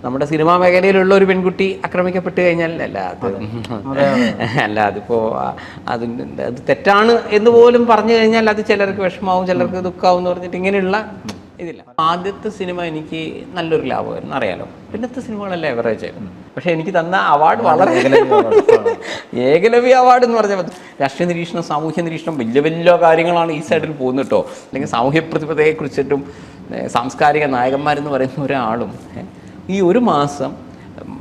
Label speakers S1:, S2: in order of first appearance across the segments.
S1: നമ്മുടെ സിനിമാ മേഖലയിലുള്ള ഒരു പെൺകുട്ടി ആക്രമിക്കപ്പെട്ട് കഴിഞ്ഞാൽ അതിപ്പോൾ അത് തെറ്റാണ് എന്ന് പോലും പറഞ്ഞു കഴിഞ്ഞാൽ അത് ചിലർക്ക് വിഷമാവും, ചിലർക്ക് ദുഃഖമാവും എന്ന് പറഞ്ഞിട്ട് ഇങ്ങനെയുള്ള ഇതില്ല. ആദ്യത്തെ സിനിമ എനിക്ക് നല്ലൊരു ലാഭമായിരുന്നു, അറിയാലോ. പിന്നത്തെ സിനിമകളെല്ലാം എവറേജ് ആയിരുന്നു. പക്ഷെ എനിക്ക് തന്ന അവാർഡ് വളരെ ഏകലവ്യ അവാർഡ് എന്ന് പറഞ്ഞാൽ രാഷ്ട്രീയ നിരീക്ഷണം, സാമൂഹ്യ നിരീക്ഷണം, വലിയ വലിയ കാര്യങ്ങളാണ് ഈ സൈഡിൽ പോകുന്നത് കേട്ടോ. അല്ലെങ്കിൽ സാമൂഹ്യ പ്രതിബദ്ധതയെക്കുറിച്ചിട്ടും സാംസ്കാരിക നായകന്മാരെന്ന് പറയുന്ന ഒരാളും ഈ ഒരു മാസം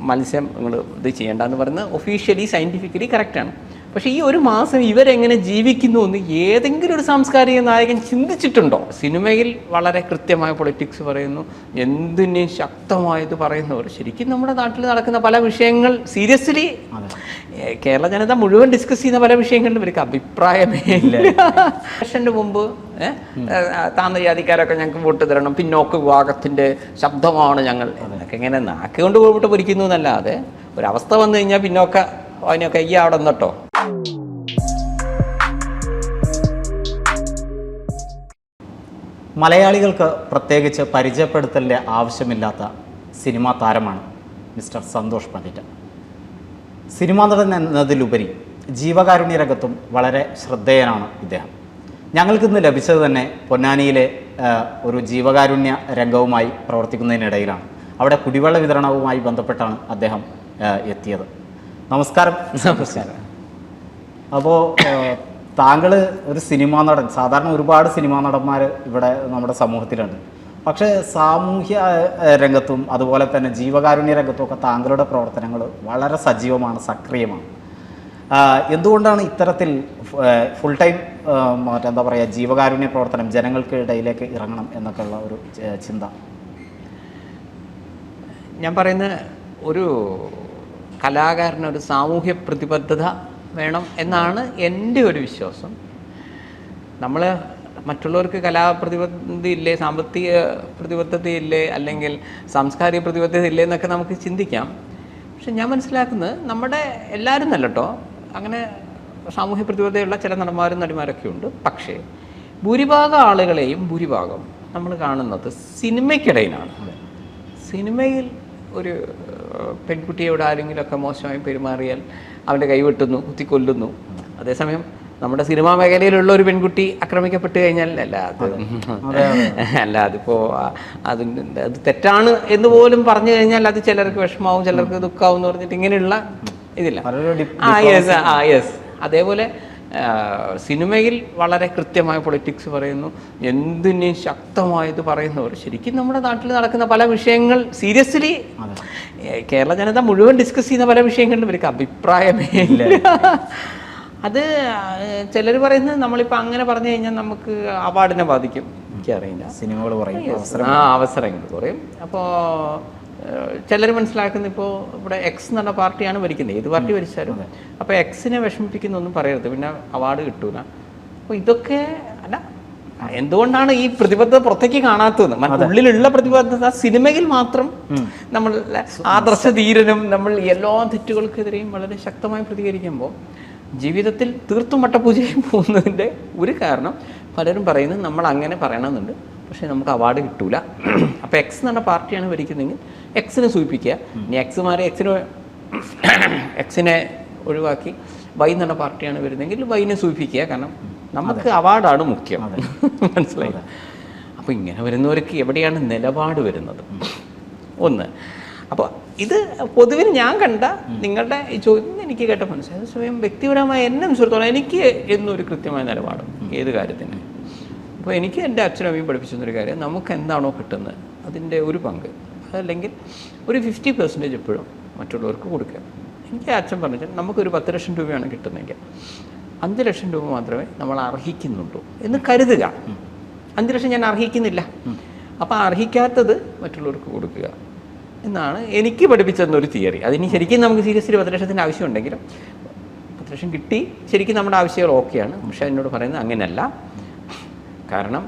S1: മത്സ്യം നിങ്ങൾ ഇത് ചെയ്യേണ്ടെന്ന് പറയുന്നത് ഒഫീഷ്യലി സയൻറ്റിഫിക്കലി കറക്റ്റാണ്. പക്ഷേ ഈ ഒരു മാസം ഇവരെങ്ങനെ ജീവിക്കുന്നു എന്ന് ഏതെങ്കിലും ഒരു സാംസ്കാരിക നായകൻ ചിന്തിച്ചിട്ടുണ്ടോ? സിനിമയിൽ വളരെ കൃത്യമായ പൊളിറ്റിക്സ് പറയുന്നു, എന്തിനേയും ശക്തമായത് പറയുന്നവർ ശരിക്കും നമ്മുടെ നാട്ടിൽ നടക്കുന്ന പല വിഷയങ്ങൾ സീരിയസ്ലി കേരള ജനത മുഴുവൻ ഡിസ്കസ് ചെയ്യുന്ന പല വിഷയങ്ങളിലും ഇവർക്ക് അഭിപ്രായമേ ഇല്ല. ഇലക്ഷൻ്റെ മുമ്പ് താഴ്ന്ന ജാതിക്കാരൊക്കെ ഞങ്ങൾക്ക് വോട്ട് തരണം, പിന്നോക്ക വിഭാഗത്തിൻ്റെ ശബ്ദമാണ് ഞങ്ങൾ എന്നൊക്കെ ഇങ്ങനെ നാക്ക് കൊണ്ട് പോയിട്ട് പൊരിക്കുന്നു എന്നല്ലാതെ ഒരവസ്ഥ വന്നു കഴിഞ്ഞാൽ പിന്നോക്ക അതിനൊക്കെ ഈ അവിടെ നിന്നിട്ടോ.
S2: മലയാളികൾക്ക് പ്രത്യേകിച്ച് പരിചയപ്പെടുത്തലിൻ്റെ ആവശ്യമില്ലാത്ത സിനിമാ താരമാണ് മിസ്റ്റർ സന്തോഷ് പണ്ഡിറ്റ്. സിനിമാ നടൻ എന്നതിലുപരി ജീവകാരുണ്യ രംഗത്തും വളരെ ശ്രദ്ധേയനാണ് ഇദ്ദേഹം. ഞങ്ങൾക്കിന്ന് ലഭിച്ചത് തന്നെ പൊന്നാനിയിലെ ഒരു ജീവകാരുണ്യ രംഗവുമായി പ്രവർത്തിക്കുന്നതിനിടയിലാണ്. അവിടെ കുടിവെള്ള വിതരണവുമായി ബന്ധപ്പെട്ടാണ് അദ്ദേഹം എത്തിയത്. നമസ്കാരം.
S1: നമസ്കാരം.
S2: അപ്പോൾ താങ്കൾ ഒരു സിനിമാ നടൻ, സാധാരണ ഒരുപാട് സിനിമാ നടന്മാർ ഇവിടെ നമ്മുടെ സമൂഹത്തിലുണ്ട്. പക്ഷേ സാമൂഹ്യ രംഗത്തും അതുപോലെ തന്നെ ജീവകാരുണ്യ രംഗത്തും ഒക്കെ താങ്കളുടെ പ്രവർത്തനങ്ങൾ വളരെ സജീവമാണ്, സക്രിയമാണ്. എന്തുകൊണ്ടാണ് ഇത്തരത്തിൽ ഫുൾ ടൈം എന്താ പറയുക ജീവകാരുണ്യ പ്രവർത്തനം ജനങ്ങൾക്ക് ഇടയിലേക്ക് ഇറങ്ങണം എന്നൊക്കെയുള്ള ഒരു ചിന്ത?
S1: ഞാൻ പറയുന്ന ഒരു കലാകാരനൊരു സാമൂഹ്യ പ്രതിബദ്ധത വേണം എന്നാണ് എൻ്റെ ഒരു വിശ്വാസം. നമ്മൾ മറ്റുള്ളവർക്ക് കലാപ്രതിബദ്ധതയില്ലേ, സാമ്പത്തിക പ്രതിബദ്ധതയില്ലേ, അല്ലെങ്കിൽ സാംസ്കാരിക പ്രതിബദ്ധതയില്ലേ എന്നൊക്കെ നമുക്ക് ചിന്തിക്കാം. പക്ഷെ ഞാൻ മനസ്സിലാക്കുന്നത് നമ്മുടെ എല്ലാവരും നല്ല കേട്ടോ, അങ്ങനെ സാമൂഹ്യ പ്രതിബദ്ധതയുള്ള ചില നടന്മാരും നടിമാരൊക്കെ ഉണ്ട്. പക്ഷേ ഭൂരിഭാഗം ആളുകളെയും നമ്മൾ കാണുന്നത് സിനിമയ്ക്കിടയിലാണ്. സിനിമയിൽ ഒരു പെൺകുട്ടിയോട് ആരെങ്കിലുമൊക്കെ മോശമായി പെരുമാറിയാൽ അവൻ്റെ കൈവെട്ടുന്നു, കുത്തിക്കൊല്ലുന്നു. അതേസമയം നമ്മുടെ സിനിമാ മേഖലയിലുള്ള ഒരു പെൺകുട്ടി ആക്രമിക്കപ്പെട്ട് കഴിഞ്ഞാൽ അതിപ്പോൾ അത് തെറ്റാണ് എന്ന് പോലും പറഞ്ഞു കഴിഞ്ഞാൽ അത് ചിലർക്ക് വിഷമാവും, ചിലർക്ക് ദുഃഖമാവും എന്ന് പറഞ്ഞിട്ട് ഇങ്ങനെയുള്ള ഇതില്ല. യെസ്. അതേപോലെ സിനിമയിൽ വളരെ കൃത്യമായ പൊളിറ്റിക്സ് പറയുന്നു, എന്തിനേയും ശക്തമായത് പറയുന്നവർ ശരിക്കും നമ്മുടെ നാട്ടിൽ നടക്കുന്ന പല വിഷയങ്ങൾ സീരിയസ്ലി കേരള ജനത മുഴുവൻ ഡിസ്കസ് ചെയ്യുന്ന പല വിഷയങ്ങളിലും ഇവർക്ക് അഭിപ്രായമേ ഇല്ല. അത് ചിലർ പറയുന്നത് നമ്മളിപ്പോൾ അങ്ങനെ പറഞ്ഞു കഴിഞ്ഞാൽ നമുക്ക് അവാർഡിനെ ബാധിക്കും. എനിക്കറിയില്ല,
S2: സിനിമകൾ പറയും,
S1: അവസരങ്ങൾ കുറയും. അപ്പോൾ ചിലർ മനസ്സിലാക്കുന്ന ഇപ്പോൾ ഇവിടെ എക്സ് എന്ന പാർട്ടിയാണ് ഭരിക്കുന്നത്, ഏത് പാർട്ടി ഭരിച്ചാലും. അപ്പോൾ എക്സിനെ വിഷമിപ്പിക്കുന്നൊന്നും പറയരുത്, പിന്നെ അവാർഡ് കിട്ടൂല. അപ്പോൾ ഇതൊക്കെ അല്ല, എന്തുകൊണ്ടാണ് ഈ പ്രതിബദ്ധത പുറത്തേക്ക് കാണാത്തത്? ഉള്ളിലുള്ള പ്രതിബദ്ധത സിനിമയിൽ മാത്രം നമ്മൾ ആദർശധീരനും നമ്മൾ എല്ലാ തെറ്റുകൾക്കെതിരെയും വളരെ ശക്തമായി പ്രതികരിക്കുമ്പോൾ ജീവിതത്തിൽ തീർത്തും വട്ടപൂജയായി പോകുന്നതിൻ്റെ ഒരു കാരണം പലരും പറയുന്നത് നമ്മൾ അങ്ങനെ പറയണമെന്നുണ്ട്, പക്ഷേ നമുക്ക് അവാർഡ് കിട്ടൂല. അപ്പോൾ എക്സ് എന്ന് പറഞ്ഞ പാർട്ടിയാണ് ഭരിക്കുന്നതെങ്കിൽ എക്സിനെ സൂചിപ്പിക്കുക. ഇനി എക്സിനെ ഒഴിവാക്കി വൈ എന്ന് പറഞ്ഞ പാർട്ടിയാണ് വരുന്നതെങ്കിൽ വൈനെ സൂചിപ്പിക്കുക. കാരണം നമുക്ക് അവാർഡാണ് മുഖ്യം. മനസ്സിലായി? അപ്പോൾ ഇങ്ങനെ വരുന്നവർക്ക് എവിടെയാണ് നിലപാട് വരുന്നത്? ഒന്ന്. അപ്പോൾ ഇത് പൊതുവിൽ ഞാൻ കണ്ട നിങ്ങളുടെ ഈ ചോദ്യം എനിക്ക് കേട്ട മനസ്സിലായത് സ്വയം വ്യക്തിപരമായ എന്നെ സംബന്ധിച്ചിടത്തോളം എനിക്ക് എന്നൊരു കൃത്യമായ നിലപാടും ഏത് കാര്യത്തിന്. അപ്പോൾ എനിക്ക് എൻ്റെ അച്ഛനും അമ്മയും പഠിപ്പിച്ചൊരു കാര്യം, നമുക്ക് എന്താണോ കിട്ടുന്നത് അതിൻ്റെ ഒരു പങ്ക്, അതല്ലെങ്കിൽ ഒരു 50% എപ്പോഴും മറ്റുള്ളവർക്ക് കൊടുക്കുക. എനിക്ക് അച്ഛൻ പറഞ്ഞാൽ നമുക്കൊരു 10 ലക്ഷം രൂപയാണ് കിട്ടുന്നതെങ്കിൽ 5 ലക്ഷം രൂപ മാത്രമേ നമ്മൾ അർഹിക്കുന്നുള്ളൂ എന്ന് കരുതുക. 5 ലക്ഷം ഞാൻ അർഹിക്കുന്നില്ല, അപ്പോൾ അർഹിക്കാത്തത് മറ്റുള്ളവർക്ക് കൊടുക്കുക എന്നാണ് എനിക്ക് പഠിപ്പിച്ചതെന്നൊരു തിയറി. അതിന് ശരിക്കും നമുക്ക് സീരിയസ്ലി 10 ലക്ഷത്തിൻ്റെ ആവശ്യമുണ്ടെങ്കിലും 10 ലക്ഷം കിട്ടി ശരിക്കും നമ്മുടെ ആവശ്യങ്ങൾ ഓക്കെയാണ്. പക്ഷേ എന്നോട് പറയുന്നത് അങ്ങനെയല്ല. കാരണം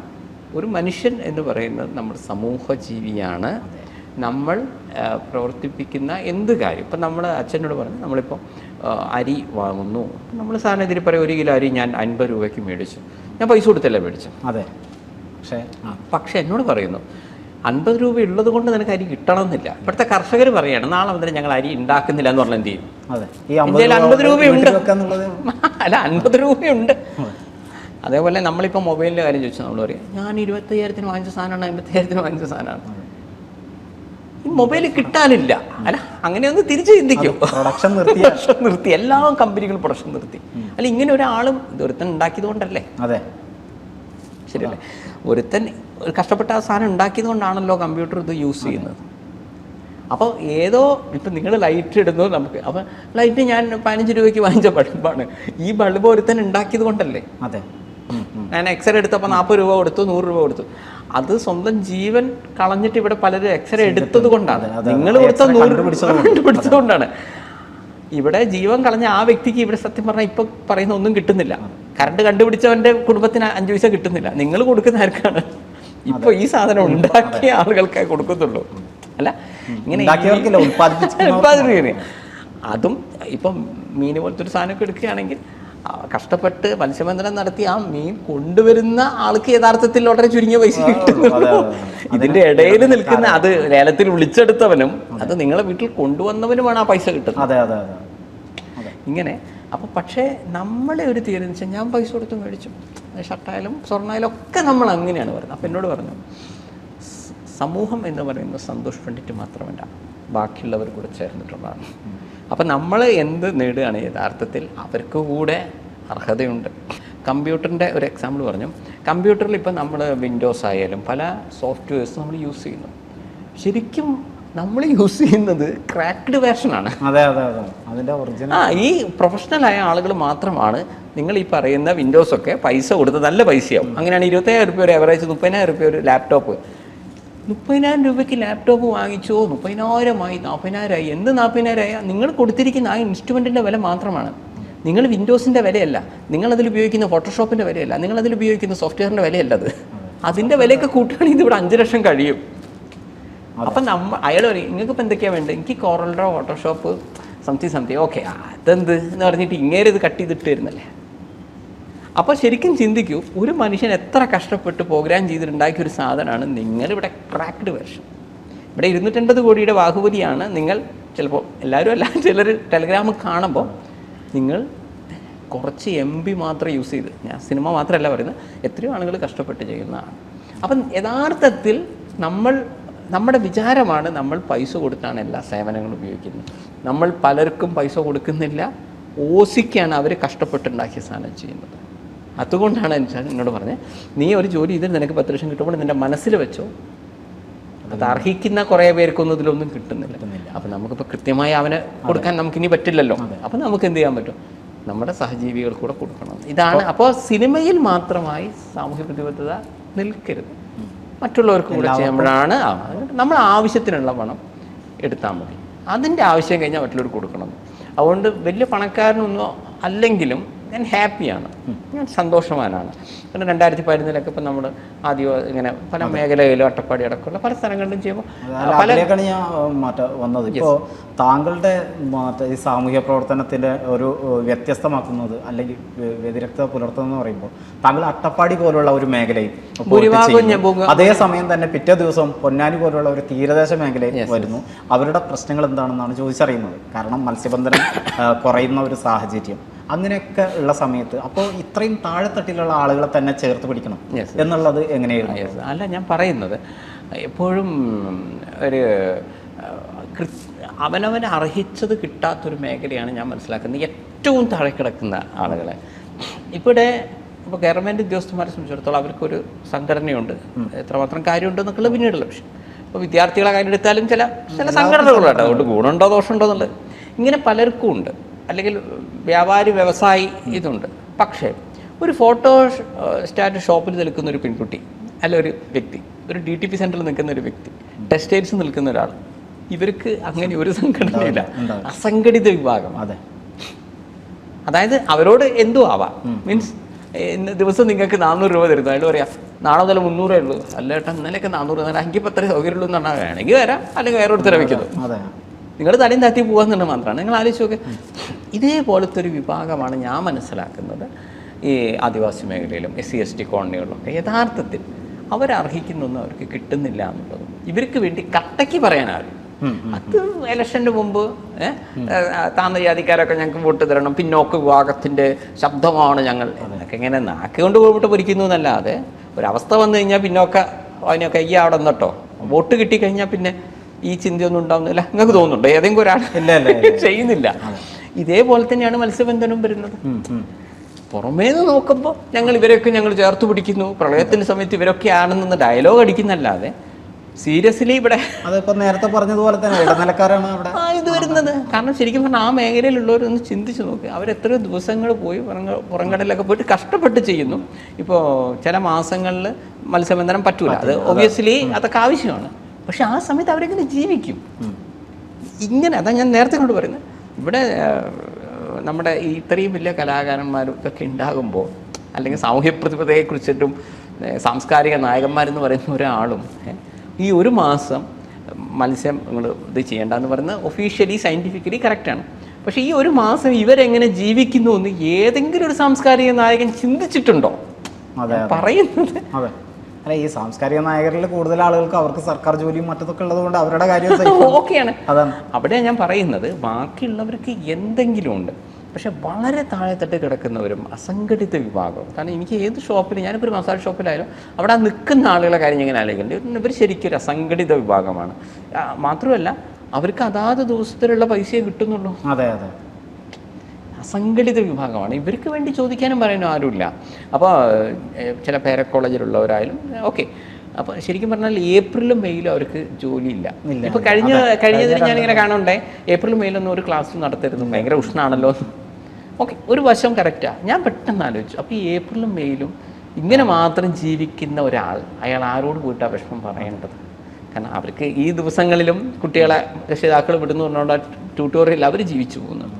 S1: ഒരു മനുഷ്യൻ എന്ന് പറയുന്നത് നമ്മുടെ സമൂഹ ജീവിയാണ്. നമ്മൾ പ്രവർത്തിപ്പിക്കുന്ന എന്ത് കാര്യം, ഇപ്പം നമ്മൾ അച്ഛനോട് പറഞ്ഞു, നമ്മളിപ്പോൾ അരി വാങ്ങുന്നു, നമ്മൾ സാധനം ഇതിൽ പറയും 1 കിലോ അരി ഞാൻ 50 രൂപയ്ക്ക് മേടിച്ചു, ഞാൻ പൈസ കൊടുത്തല്ലേ മേടിച്ചു.
S2: അതെ.
S1: പക്ഷേ എന്നോട് പറയുന്നു 50 രൂപ ഉള്ളത് കൊണ്ട് നിനക്ക് അരി കിട്ടണമെന്നില്ല. ഇപ്പോഴത്തെ കർഷകർ പറയാണ് നാളെ മുതൽ ഞങ്ങൾ അരി ഉണ്ടാക്കുന്നില്ല എന്ന് പറഞ്ഞാൽ എന്ത് ചെയ്യും? ഇന്ത്യയിൽ 50 രൂപയുണ്ട്. അല്ല, 50 രൂപയുണ്ട്. അതേപോലെ നമ്മളിപ്പോൾ മൊബൈലിൻ്റെ കാര്യം ചോദിച്ചാൽ നമ്മൾ പറയും ഞാൻ 25,000 വാങ്ങിച്ച സാധനമാണ്, 55,000 വാങ്ങിച്ച സാധനമാണ്. ഈ മൊബൈൽ കിട്ടാനില്ല. അല്ല, അങ്ങനെയൊന്ന് തിരിച്ച് ചിന്തിക്കും.
S2: പ്രൊഡക്ഷൻ
S1: നിർത്തി, എല്ലാ കമ്പനികളും പ്രൊഡക്ഷൻ നിർത്തി. അല്ല, ഇങ്ങനെ ഒരാളും ഒരുത്തൻ ഉണ്ടാക്കിയത് കൊണ്ടല്ലേ?
S2: അതെ,
S1: ശരിയല്ലേ? ഒരുത്തൻ കഷ്ടപ്പെട്ട ആ സാധനം ഉണ്ടാക്കിയത് കൊണ്ടാണല്ലോ കമ്പ്യൂട്ടർ ഇത് യൂസ് ചെയ്യുന്നത്. അപ്പോൾ ഏതോ ഇപ്പം നിങ്ങൾ ലൈറ്റ് ഇടുന്നു നമുക്ക്, അപ്പം ലൈറ്റ് ഞാൻ 15 രൂപയ്ക്ക് വാങ്ങിച്ച ബൾബാണ്. ഈ ബൾബ് ഒരുത്തൻ ഉണ്ടാക്കിയത് കൊണ്ടല്ലേ?
S2: അതെ.
S1: ഞാൻ എക്സ്റേ എടുത്തപ്പോൾ 40 രൂപ കൊടുത്തു, 100 രൂപ കൊടുത്തു. അത് സ്വന്തം ജീവൻ കളഞ്ഞിട്ട് ഇവിടെ പലരും എക്സ്റേ എടുത്തത് കൊണ്ടാണ്. നിങ്ങൾ കൊടുത്ത 100 കണ്ടുപിടിച്ചതുകൊണ്ടാണ്. ഇവിടെ ജീവൻ കളഞ്ഞ ആ വ്യക്തിക്ക് ഇവിടെ സത്യം പറഞ്ഞാൽ ഇപ്പം പറയുന്ന ഒന്നും കിട്ടുന്നില്ല. കറണ്ട് കണ്ടുപിടിച്ചവൻ്റെ കുടുംബത്തിന് 5 പൈസ കിട്ടുന്നില്ല. നിങ്ങൾ കൊടുക്കുന്ന ആർക്കാണ്? ഇപ്പോൾ ഈ സാധനം ഉണ്ടാക്കിയ ആളുകൾക്കേ കൊടുക്കത്തുള്ളൂ. അല്ല, ഇങ്ങനെ ഉത്പാദിപ്പിക്കുക. അതും ഇപ്പം മീൻ പോലത്തെ ഒരു സാധനമൊക്കെ എടുക്കുകയാണെങ്കിൽ കഷ്ടപ്പെട്ട് മത്സ്യബന്ധനം നടത്തി ആ മീൻ കൊണ്ടുവരുന്ന ആൾക്ക് യഥാർത്ഥത്തിൽ വളരെ ചുരുങ്ങിയ പൈസ കിട്ടുന്നുള്ളൂ. ഇതിന്റെ ഇടയിൽ നിൽക്കുന്ന അത് ലേലത്തിൽ വിളിച്ചെടുത്തവനും അത് നിങ്ങളെ വീട്ടിൽ കൊണ്ടുവന്നവനുമാണ് ആ പൈസ കിട്ടുന്നത്. ഇങ്ങനെ അപ്പോൾ പക്ഷേ നമ്മളെ ഒരു തീരുമാനം എന്ന് വെച്ചാൽ ഞാൻ പൈസ കൊടുത്ത് മേടിച്ചു, ഷർട്ടായാലും സ്വർണ്ണായാലും ഒക്കെ നമ്മൾ അങ്ങനെയാണ് പറയുന്നത്. അപ്പം എന്നോട് പറഞ്ഞു സമൂഹം എന്ന് പറയുന്നത് സന്തോഷ് പണ്ഡിറ്റ് മാത്രമല്ല, ബാക്കിയുള്ളവർ കൂടെ ചേർന്നിട്ടുള്ളതാണ്. അപ്പം നമ്മൾ എന്ത് നേടുകയാണ് യഥാർത്ഥത്തിൽ അവർക്ക് കൂടെ അർഹതയുണ്ട്. കമ്പ്യൂട്ടറിൻ്റെ ഒരു എക്സാമ്പിൾ പറഞ്ഞു. കമ്പ്യൂട്ടറിൽ ഇപ്പം നമ്മൾ വിൻഡോസ് ആയാലും പല സോഫ്റ്റ്വെയർസ് നമ്മൾ യൂസ് ചെയ്യുന്നു. ശരിക്കും നമ്മൾ യൂസ് ചെയ്യുന്നത് ക്രാക്ക്ഡ് വേർഷനാണ്. ഈ പ്രൊഫഷണലായ ആളുകൾ മാത്രമാണ് നിങ്ങൾ ഈ പറയുന്ന വിൻഡോസൊക്കെ പൈസ കൊടുത്ത് നല്ല പൈസയാവും. അങ്ങനെയാണ് 25,000 രൂപ ഒരു ആവറേജ്, 30,000 രൂപ ഒരു ലാപ്ടോപ്പ്. 30,000 രൂപയ്ക്ക് ലാപ്ടോപ്പ് വാങ്ങിച്ചോ, 30,000 40,000 എന്ത് 40,000 നിങ്ങൾ കൊടുത്തിരിക്കുന്ന ആ ഇൻസ്ട്രുമെൻറ്റിൻ്റെ വില മാത്രമാണ്. നിങ്ങൾ വിൻഡോസിൻ്റെ വിലയല്ല, നിങ്ങളതിൽ ഉപയോഗിക്കുന്ന ഫോട്ടോഷോപ്പിൻ്റെ വിലയല്ല, നിങ്ങളതിൽ ഉപയോഗിക്കുന്ന സോഫ്റ്റ്വെയറിൻ്റെ വിലയല്ല അത്. അതിൻ്റെ വിലയൊക്കെ കൂട്ടുകയാണെങ്കിൽ ഇതിവിടെ 5 ലക്ഷം കഴിയും. അപ്പം അയാൾ പറയും നിങ്ങൾക്ക് ഇപ്പം എന്തൊക്കെയാണ് വേണ്ടത്? എനിക്ക് കോറൽഡ്രോ ഫോട്ടോഷോപ്പ് സംതിങ് ഓക്കെ അതെന്ത് എന്ന് പറഞ്ഞിട്ട് ഇങ്ങേരെ ഇത് കട്ട് ചെയ്തിട്ട് തരുന്നല്ലേ. അപ്പോൾ ശരിക്കും ചിന്തിക്കൂ, ഒരു മനുഷ്യൻ എത്ര കഷ്ടപ്പെട്ട് പ്രോഗ്രാം ചെയ്തിട്ടുണ്ടാക്കിയ ഒരു സാധനമാണ് നിങ്ങളിവിടെ ക്രാക്ക്ഡ് വേർഷൻ. ഇവിടെ 250 കോടിയുടെ ബാഹുബലിയാണ് നിങ്ങൾ. ചിലപ്പോൾ എല്ലാവരും അല്ല, ചിലർ ടെലഗ്രാം കാണുമ്പോൾ നിങ്ങൾ കുറച്ച് MB മാത്രം യൂസ് ചെയ്ത്, ഞാൻ സിനിമ മാത്രമല്ല പറയുന്നത്, എത്രയോ ആളുകൾ കഷ്ടപ്പെട്ട് ചെയ്യുന്നതാണ്. അപ്പം യഥാർത്ഥത്തിൽ നമ്മുടെ വിചാരമാണ് നമ്മൾ പൈസ കൊടുത്താണ് എല്ലാ സേവനങ്ങളും ഉപയോഗിക്കുന്നത്. നമ്മൾ പലർക്കും പൈസ കൊടുക്കുന്നില്ല, ഓസിക്കാണ് അവർ കഷ്ടപ്പെട്ടുണ്ടാക്കിയ സാധനം ചെയ്യുന്നത്. അതുകൊണ്ടാണ് എന്നോട് പറഞ്ഞത് നീ ഒരു ജോലി ചെയ്തിട്ട് നിനക്ക് 10 ലക്ഷം കിട്ടുമ്പോൾ നിൻ്റെ മനസ്സിൽ വെച്ചോ, അത് അർഹിക്കുന്ന കുറേ പേർക്കൊന്നും ഇതിലൊന്നും കിട്ടുന്നില്ല. അപ്പം നമുക്കിപ്പോൾ കൃത്യമായി അവന് കൊടുക്കാൻ നമുക്കിനി പറ്റില്ലല്ലോ. അപ്പം നമുക്ക് എന്ത് ചെയ്യാൻ പറ്റും? നമ്മുടെ സഹജീവികൾ കൂടെ കൊടുക്കണം. ഇതാണ്. അപ്പോൾ സിനിമയിൽ മാത്രമായി സാമൂഹ്യ പ്രതിബദ്ധത നിൽക്കരുത്, മറ്റുള്ളവർക്ക് കൂടെ ചെയ്യുമ്പോഴാണ് നമ്മൾ ആവശ്യത്തിനുള്ള പണം എടുത്താൽ മതി. അതിൻ്റെ ആവശ്യം കഴിഞ്ഞാൽ മറ്റുള്ളവർക്ക് കൊടുക്കണം. അതുകൊണ്ട് വലിയ പണക്കാരനൊന്നും അല്ലെങ്കിലും ഞാൻ ഹാപ്പിയാണ്, ഞാൻ സന്തോഷവാനാണ്. കാരണം 2011 ഇപ്പം നമ്മൾ ആദ്യം ഇങ്ങനെ പല മേഖലയിലും അട്ടപ്പാടി അടക്കമുള്ള പല സ്ഥലങ്ങളിലും ചെയ്യുമ്പോൾ
S2: അതിലേക്കാണ് ഞാൻ വന്നത്. ഇപ്പോൾ താങ്കളുടെ ഈ സാമൂഹ്യ പ്രവർത്തനത്തിൻ്റെ ഒരു വ്യത്യസ്തമാക്കുന്നത് അല്ലെങ്കിൽ വ്യതിരക്തത പുലർത്തുന്നതെന്ന് പറയുമ്പോൾ താങ്കൾ അട്ടപ്പാടി പോലുള്ള ഒരു മേഖലയിൽ അതേസമയം തന്നെ പിറ്റേ ദിവസം പൊന്നാനി പോലുള്ള ഒരു തീരദേശ മേഖലയിൽ വരുന്നു. അവരുടെ പ്രശ്നങ്ങൾ എന്താണെന്നാണ് ചോദിച്ചറിയുന്നത്. കാരണം മത്സ്യബന്ധനം കുറയുന്ന ഒരു സാഹചര്യം, അങ്ങനെയൊക്കെ ഉള്ള സമയത്ത് അപ്പോൾ ഇത്രയും താഴെത്തട്ടിലുള്ള ആളുകളെ തന്നെ ചേർത്ത് പിടിക്കണം എന്നുള്ളത് എങ്ങനെയായിരുന്നു?
S1: അല്ല, ഞാൻ പറയുന്നത് എപ്പോഴും ഒരു അവനവന് അർഹിച്ചത് കിട്ടാത്തൊരു മേഖലയാണ് ഞാൻ മനസ്സിലാക്കുന്നത്. ഏറ്റവും താഴെ കിടക്കുന്ന ആളുകളെ ഇപ്പോൾ ഗവൺമെൻറ് ഉദ്യോഗസ്ഥന്മാരെ സംബന്ധിച്ചിടത്തോളം അവർക്കൊരു സംഘടനയുണ്ട്, എത്രമാത്രം കാര്യമുണ്ടെന്നൊക്കെയുള്ള പിന്നീടുള്ള വിഷയം. ഇപ്പോൾ വിദ്യാർത്ഥികളെ കാര്യം എടുത്താലും ചില സംഘടനകളുണ്ട്, അതുകൊണ്ട് ഗുണമുണ്ടോ ദോഷമുണ്ടോ എന്നുള്ളത് ഇങ്ങനെ പലർക്കും ഉണ്ട്. അല്ലെങ്കിൽ വ്യാപാരി വ്യവസായി ഇതുണ്ട്. പക്ഷേ ഒരു ഫോട്ടോ സ്റ്റാറ്റ് ഷോപ്പിൽ നിൽക്കുന്ന ഒരു പെൺകുട്ടി, അല്ല ഒരു വ്യക്തി, ഒരു DTP സെൻറ്ററിൽ നിൽക്കുന്ന ഒരു വ്യക്തി, ടെക്സ്റ്റൈൽസ് നിൽക്കുന്ന ഒരാൾ, ഇവർക്ക് അങ്ങനെ ഒരു സംഘടനയില്ല, അസംഘടിത വിഭാഗം. അതായത് അവരോട് എന്തും ആവാം. മീൻസ് ദിവസം നിങ്ങൾക്ക് 400 രൂപ തരുന്നു, അയാൾ പറയാം നാളെ മുതൽ 300 ഉള്ളൂ. അല്ല ഏട്ടാ ഇന്നലെയൊക്കെ 400 തരാം, എനിക്ക് ഇപ്പോൾ അത്ര സൗകര്യമുള്ളൂ എന്ന് പറഞ്ഞാൽ വേണമെങ്കിൽ വരാം, അല്ലെങ്കിൽ വേറെ ഒരുത്തരം വയ്ക്കുന്നു. നിങ്ങൾ തലയും താത്തി പോകാമെന്നുള്ള മാത്രമാണ്. നിങ്ങൾ ആലോചിച്ച് നോക്ക്, ഇതേപോലത്തെ ഒരു വിഭാഗമാണ് ഞാൻ മനസ്സിലാക്കുന്നത് ഈ ആദിവാസി മേഖലയിലും SC ST കോളനികളിലൊക്കെ. യഥാർത്ഥത്തിൽ അവരർഹിക്കുന്നൊന്നും അവർക്ക് കിട്ടുന്നില്ല എന്നുള്ളത്. ഇവർക്ക് വേണ്ടി കട്ടയ്ക്ക് പറയാനാരും. അത് ഇലക്ഷൻ്റെ മുമ്പ് താഴ്ന്ന ജാതിക്കാരൊക്കെ ഞങ്ങൾക്ക് വോട്ട് തരണം, പിന്നോക്ക വിഭാഗത്തിൻ്റെ ശബ്ദമാണ് ഞങ്ങൾ എന്നൊക്കെ ഇങ്ങനെ നാക്കുകൊണ്ട് പോയിട്ട് പൊരിക്കുന്നു എന്നല്ലാതെ ഒരവസ്ഥ വന്നു കഴിഞ്ഞാൽ പിന്നോക്ക അതിനൊക്കെ ഈ അവിടെ നിന്നിട്ടോ വോട്ട് കിട്ടിക്കഴിഞ്ഞാൽ പിന്നെ ഈ ചിന്തയൊന്നും ഉണ്ടാവുന്നില്ല. നിങ്ങൾക്ക് തോന്നുന്നുണ്ടോ ഏതെങ്കിലും ഒരാൾ ചെയ്യുന്നില്ല? ഇതേപോലെ തന്നെയാണ് മത്സ്യബന്ധനം വരുന്നത്. പുറമേന്ന് നോക്കുമ്പോൾ ഇവരൊക്കെ ഞങ്ങൾ ചേർത്ത് പിടിക്കുന്നു, പ്രളയത്തിൻ്റെ സമയത്ത് ഇവരൊക്കെ ആണെന്ന് ഡയലോഗ് അടിക്കുന്നല്ലാതെ സീരിയസ്ലി ഇവിടെ
S2: അതിപ്പോൾ നേരത്തെ പറഞ്ഞതുപോലെ തന്നെ ഇടനിലക്കാരാണ് അവിടെ
S1: ഇത് വരുന്നത്. കാരണം ശരിക്കും പറഞ്ഞാൽ ആ മേഖലയിലുള്ളവരൊന്ന് ചിന്തിച്ച് നോക്ക്, അവരെത്രയോ ദിവസങ്ങൾ പോയി പുറംകടലിലൊക്കെ പോയിട്ട് കഷ്ടപ്പെട്ട് ചെയ്യുന്നു. ഇപ്പോൾ ചില മാസങ്ങളിൽ മത്സ്യബന്ധനം പറ്റൂല, അത് ഒബ്വിയസ്ലി അതൊക്കെ ആവശ്യമാണ്. പക്ഷെ ആ സമയത്ത് അവരെങ്ങനെ ജീവിക്കും? ഇങ്ങനെ അതാ ഞാൻ നേരത്തെ കൊണ്ട് പറയുന്നത്. ഇവിടെ നമ്മുടെ ഈ ഇത്രയും വലിയ കലാകാരന്മാരും ഒക്കെ ഉണ്ടാകുമ്പോൾ, അല്ലെങ്കിൽ സാമൂഹ്യ പ്രതിബദ്ധതയെക്കുറിച്ചിട്ടും സാംസ്കാരിക നായകന്മാരെന്ന് പറയുന്ന ഒരാളും ഈ ഒരു മാസം മത്സ്യം നിങ്ങൾ ഇത് ചെയ്യേണ്ടെന്ന് പറയുന്നത് ഒഫീഷ്യലി സയൻറ്റിഫിക്കലി കറക്റ്റാണ്. പക്ഷേ ഈ ഒരു മാസം ഇവരെങ്ങനെ ജീവിക്കുന്നു എന്ന് ഏതെങ്കിലും ഒരു സാംസ്കാരിക നായകൻ ചിന്തിച്ചിട്ടുണ്ടോ? പറയുന്നത്
S2: അല്ല, ഈ സാംസ്കാരിക നായകരിൽ കൂടുതൽ ആളുകൾക്ക് അവർക്ക് സർക്കാർ ജോലിയും മറ്റതൊക്കെ ഉള്ളത് കൊണ്ട് അവരുടെ കാര്യം
S1: ഓക്കെയാണ്. അതാണ് അവിടെ ഞാൻ പറയുന്നത്. ബാക്കിയുള്ളവർക്ക് എന്തെങ്കിലും ഉണ്ട്, പക്ഷെ വളരെ താഴെത്തട്ട് കിടക്കുന്നവരും അസംഘടിത വിഭാഗം. കാരണം എനിക്ക് ഏത് ഷോപ്പിൽ, ഞാനിപ്പോൾ ഒരു മസാല ഷോപ്പിലായാലും അവിടെ നിൽക്കുന്ന ആളുകളെ കാര്യം ഇങ്ങനെ ആലോചിക്കുന്നുണ്ട്. ഇവർ ശരിക്കും ഒരു അസംഘടിത വിഭാഗമാണ്. മാത്രമല്ല അവർക്ക് അതാത് ദിവസത്തിലുള്ള പൈസയെ കിട്ടുന്നുള്ളൂ.
S2: അതെ അതെ,
S1: അസംഘടിത വിഭാഗമാണ്. ഇവർക്ക് വേണ്ടി ചോദിക്കാനും പറയാനും ആരുമില്ല. അപ്പോൾ ചില പേര കോളേജിലുള്ളവരായാലും ഓക്കെ. അപ്പോൾ ശരിക്കും പറഞ്ഞാൽ ഏപ്രിലും മെയിലും അവർക്ക് ജോലിയില്ല. ഇപ്പോൾ കഴിഞ്ഞതിന് ഞാനിങ്ങനെ കാണണ്ടേ, ഏപ്രിലും മെയിലൊന്നും ഒരു ക്ലാസ് നടത്തരുത്, ഭയങ്കര ഉഷ്ണാണല്ലോ. ഓക്കെ, ഒരു വശം കറക്റ്റാണ്. ഞാൻ പെട്ടെന്ന് ആലോചിച്ചു, അപ്പോൾ ഈ ഏപ്രിലും മെയിലും ഇങ്ങനെ മാത്രം ജീവിക്കുന്ന ഒരാൾ, അയാൾ ആരോട് പോയിട്ട് ആ വിഷമം പറയേണ്ടത്? കാരണം അവർക്ക് ഈ ദിവസങ്ങളിലും കുട്ടികളെ രക്ഷിതാക്കൾ വിടുന്നു പറഞ്ഞുകൊണ്ട് ട്യൂട്ടോറിയൽ അവർ ജീവിച്ചു പോകുന്നുണ്ട്.